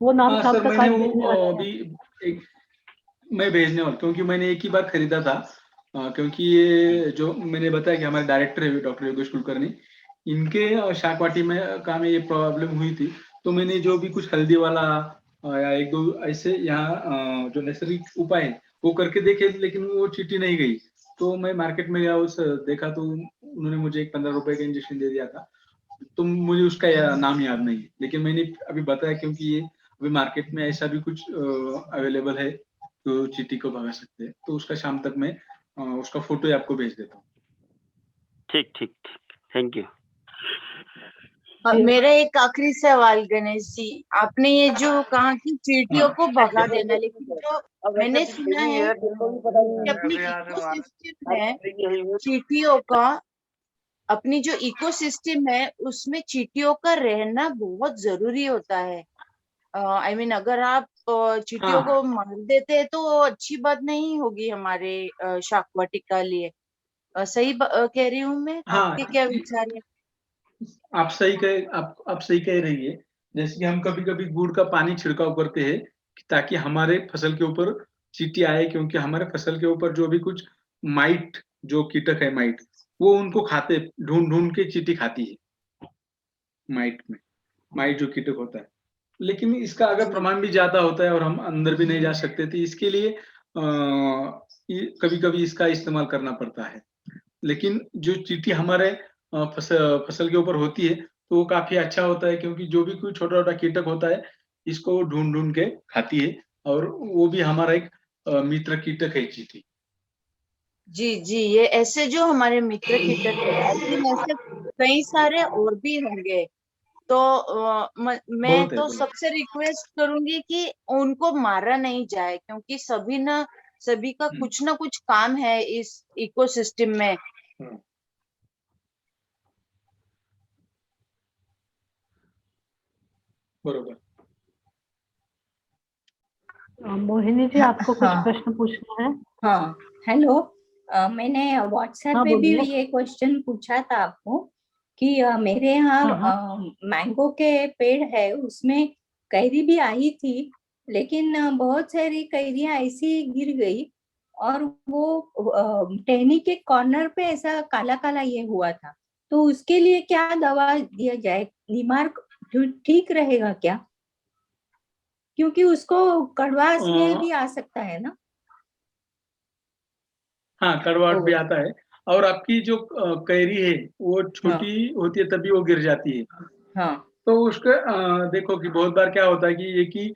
वो नाम
हाँ,
शाम
सर
तक
मैंने
आज
वो
भेजने वाले हैं।
अभी एक मैं भेजने वाला, क्योंकि मैंने एक ही बार खरीदा था। क्योंकि ये जो मैंने बताया कि हमारे डायरेक्टर है डॉक्टर योगेश कुलकर्णी, इनके शाकवाटी में काम में ये प्रॉब्लम हुई थी। तो मैंने जो भी कुछ हल्दी वाला या एक दो ऐसे यहाँ जो नैसर्गिक उपाय है वो करके देखे, लेकिन वो चींटी नहीं गई। तो मैं मार्केट में गया, उस देखा तो उन्होंने मुझे एक 15 रुपए का इंजेक्शन दे दिया था। तो मुझे उसका नाम याद नहीं है, लेकिन मैंने अभी बताया क्योंकि ये अभी मार्केट में ऐसा भी कुछ अवेलेबल है जो चींटी को भगा सकते हैं, तो उसका शाम तक मैं उसका फोटो आपको भेज देता हूँ।
ठीक ठीक ठीक, थैंक यू।
मेरा एक आखिरी सवाल गणेश जी, आपने ये जो कहा कि चींटियों को भगा देना, लेकिन जो मैंने सुना है कि अपनी इकोसिस्टम है चींटियों का, अपनी जो इकोसिस्टम है उसमें चींटियों का रहना बहुत जरूरी होता है। आई मीन अगर आप चींटियों
हाँ
को मार देते हैं तो वो अच्छी बात नहीं होगी हमारे शाकवाटिका लिए। सही कह रही हूँ मैं?
हाँ
आपके क्या विचार है?
आप सही कह रही है। जैसे कि हम कभी कभी गुड़ का पानी छिड़काव करते हैं ताकि हमारे फसल के ऊपर चींटी आए, क्योंकि हमारे फसल के ऊपर जो भी कुछ माइट, जो कीटक है माइट, वो उनको खाते, ढूंढ ढूंढ के चींटी खाती है माइट जो कीटक होता है। लेकिन इसका अगर प्रमाण भी ज्यादा होता है और हम अंदर भी नहीं जा सकते, तो इसके लिए कभी कभी इसका इस्तेमाल करना पड़ता है। लेकिन जो चींटी हमारे फसल के ऊपर होती है तो वो काफी अच्छा होता है, क्योंकि जो भी कोई छोटा छोटा कीटक होता है इसको ढूंढ ढूंढ के खाती है, और वो भी हमारा एक मित्र कीटक है चींटी।
जी जी, ये ऐसे जो हमारे मित्र कीटक है, आई थिंक ऐसे कई सारे और भी होंगे। तो मैं
बहुत है
तो
बहुत।
सबसे रिक्वेस्ट करूंगी कि उनको मारा नहीं जाए, क्योंकि सभी का कुछ ना कुछ काम है इस इकोसिस्टम में।
बरोबर।
मोहिनी जी, आपको कुछ
हाँ
प्रश्न पूछना है?
हाँ हेलो, मैंने व्हाट्सएप
हाँ,
पे भी
बोलिए।
ये क्वेश्चन पूछा था आपको कि मेरे यहाँ
हाँ,
मैंगो के पेड़ है, उसमें कैरी भी आई थी, लेकिन बहुत सारी कैरियां ऐसी गिर गई और वो टहनी के कॉर्नर पे ऐसा काला काला ये हुआ था। तो उसके लिए क्या दवा दिया जाए? नीमार ठीक रहेगा क्या? क्योंकि उसको कड़वा स्मेल भी आ सकता है ना।
हाँ, कड़वाहट भी
ओ,
आता है। और आपकी जो कैरी है वो
हाँ
छोटी होती है तभी वो गिर जाती है।
हाँ
तो उसके देखो कि बहुत बार क्या होता है कि एक ही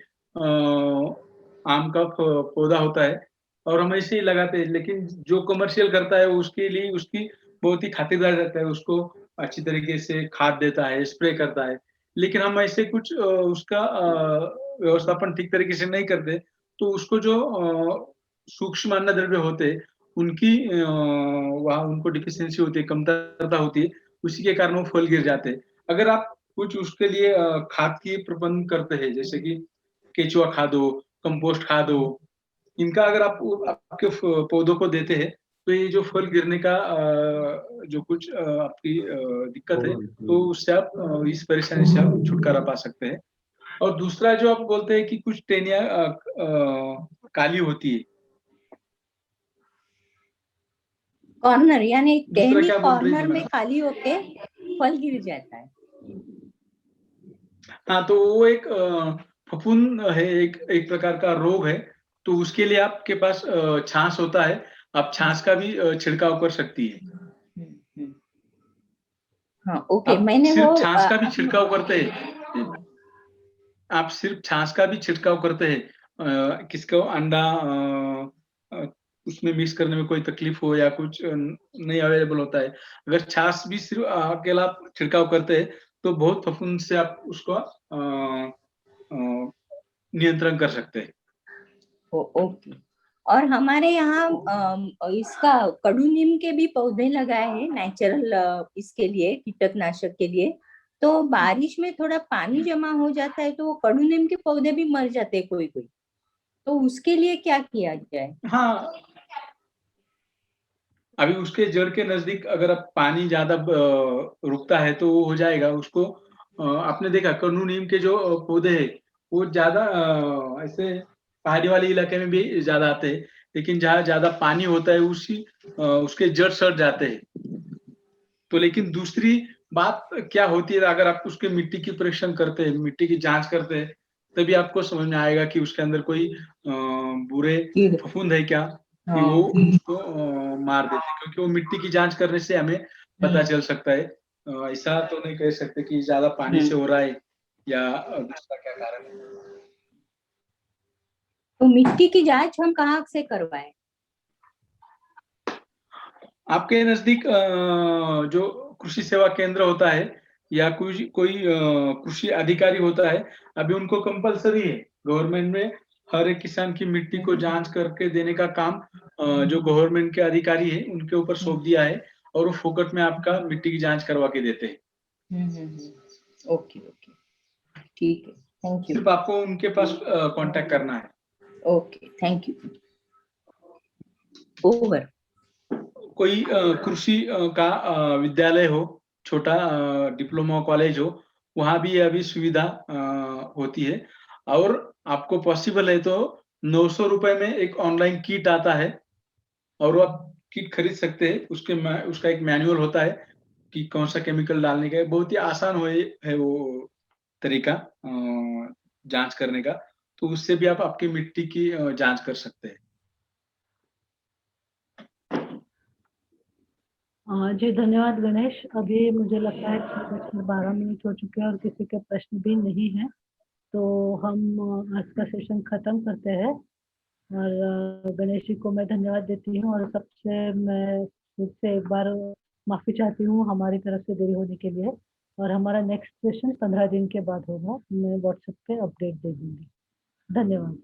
आम का पौधा होता है और हम ऐसे ही लगाते हैं, लेकिन जो कमर्शियल करता है उसके लिए उसकी बहुत ही खातिरदारी रहता है, उसको अच्छी तरीके से खाद देता है, स्प्रे करता है। लेकिन हम ऐसे कुछ उसका व्यवस्थापन ठीक तरीके से नहीं करते, तो उसको जो सूक्ष्म अन्न द्रव्य होते हैं उनकी वहाँ उनको डिफिशियंसी होती है, कमतरता होती है, उसी के कारण वो फल गिर जाते हैं। अगर आप कुछ उसके लिए खाद की प्रबंध करते हैं, जैसे कि केचुआ खाद हो, कंपोस्ट खाद हो, इनका अगर आप आपके पौधों को देते हैं, तो ये जो फल गिरने का जो कुछ आपकी दिक्कत है, तो उससे आप इस परेशानी से आप छुटकारा पा सकते हैं। और दूसरा जो आप बोलते हैं कि कुछ टेनिया काली होती है,
कॉर्नर यानी
दूसरा
टहनी
क्या बोल रही थी
कॉर्नर में
मैडम?
खाली होके फल गिर जाता है।
हाँ, तो वो एक फफूंद है, एक प्रकार का रोग है। तो उसके लिए आपके पास छाछ होता है, आप छाछ का भी छिड़काव कर सकती है।
हम्म। हाँ ओके,
आप
मैंने वो
सिर्फ छाछ का भी छिड़काव करते हैं, आप सिर्फ छाछ का भी छिड़काव करते हैं, किसको अंडा उसमें मिक्स करने में कोई तकलीफ हो या कुछ नहीं अवेलेबल होता है, अगर छाछ भी सिर्फ अकेला आप छिड़काव करते हैं तो बहुत फफूंद से आप उसको नियंत्रण कर सकते हैं।
ओके। और हमारे यहाँ इसका कड़ू नीम के भी पौधे लगाए हैं नेचुरल, इसके लिए कीटकनाशक के लिए। तो बारिश में थोड़ा पानी जमा हो जाता है तो वो कड़ू नीम के पौधे भी मर जाते हैं कोई कोई। तो उसके लिए क्या किया जाए?
हाँ, अभी उसके जड़ के नजदीक अगर आप पानी ज्यादा रुकता है तो वो हो जाएगा उसको। आपने देखा कड़ू नीम के जो पौधे हैं वो ज्यादा ऐसे पहाड़ी वाले इलाके में भी ज्यादा आते हैं, लेकिन जहाँ ज्यादा पानी होता है उसके जड़ सड़ जाते हैं। तो लेकिन दूसरी बात क्या होती है, अगर आप उसके मिट्टी की परीक्षण करते हैं, मिट्टी की जांच करते हैं, तभी आपको समझ में आएगा कि उसके अंदर कोई बुरे
कीड़े।
फफूंद है क्या, कि
हाँ
वो उसको मार देते हैं, क्योंकि वो मिट्टी की जांच करने से हमें पता चल सकता है। ऐसा तो नहीं कह सकते कि ज्यादा पानी से हो रहा है या दूसरा क्या कारण है।
तो मिट्टी की जांच हम कहाँ से करवाएं?
आपके नजदीक जो कृषि सेवा केंद्र होता है या कोई कृषि अधिकारी होता है, अभी उनको कंपलसरी है गवर्नमेंट में हर एक किसान की मिट्टी को जांच करके देने का काम जो गवर्नमेंट के अधिकारी है उनके ऊपर सौंप दिया है और वो फोकट में आपका मिट्टी की जांच करवा के देते हैं।
ओके ओके, ठीक है, थैंक यू।
सिर्फ आपको उनके पास कांटेक्ट करना है।
Okay, thank you. ओवर।
कोई कृषि का विद्यालय हो, छोटा डिप्लोमा कॉलेज हो, वहाँ भी अभी सुविधा होती है और आपको पॉसिबल है तो 900 रुपए में एक ऑनलाइन किट आता है और वो आप किट खरीद सकते हैं। उसका एक मैनुअल होता है कि कौन सा केमिकल डालने का है। बहुत ही आसान है वो तरीका जांच करने का, तो उससे भी आप आपकी मिट्टी की जांच कर सकते हैं।
जी धन्यवाद गणेश। अभी मुझे लगता है 6:12 हो चुके हैं और किसी के प्रश्न भी नहीं है, तो हम आज का सेशन खत्म करते हैं। और गणेश जी को मैं धन्यवाद देती हूँ और सबसे मैं फिर से एक बार माफ़ी चाहती हूँ हमारी तरफ से देरी होने के लिए। और हमारा नेक्स्ट सेशन 15 दिन के बाद होगा, मैं व्हाट्सएप पे अपडेट दे दूँगी। धन्यवाद।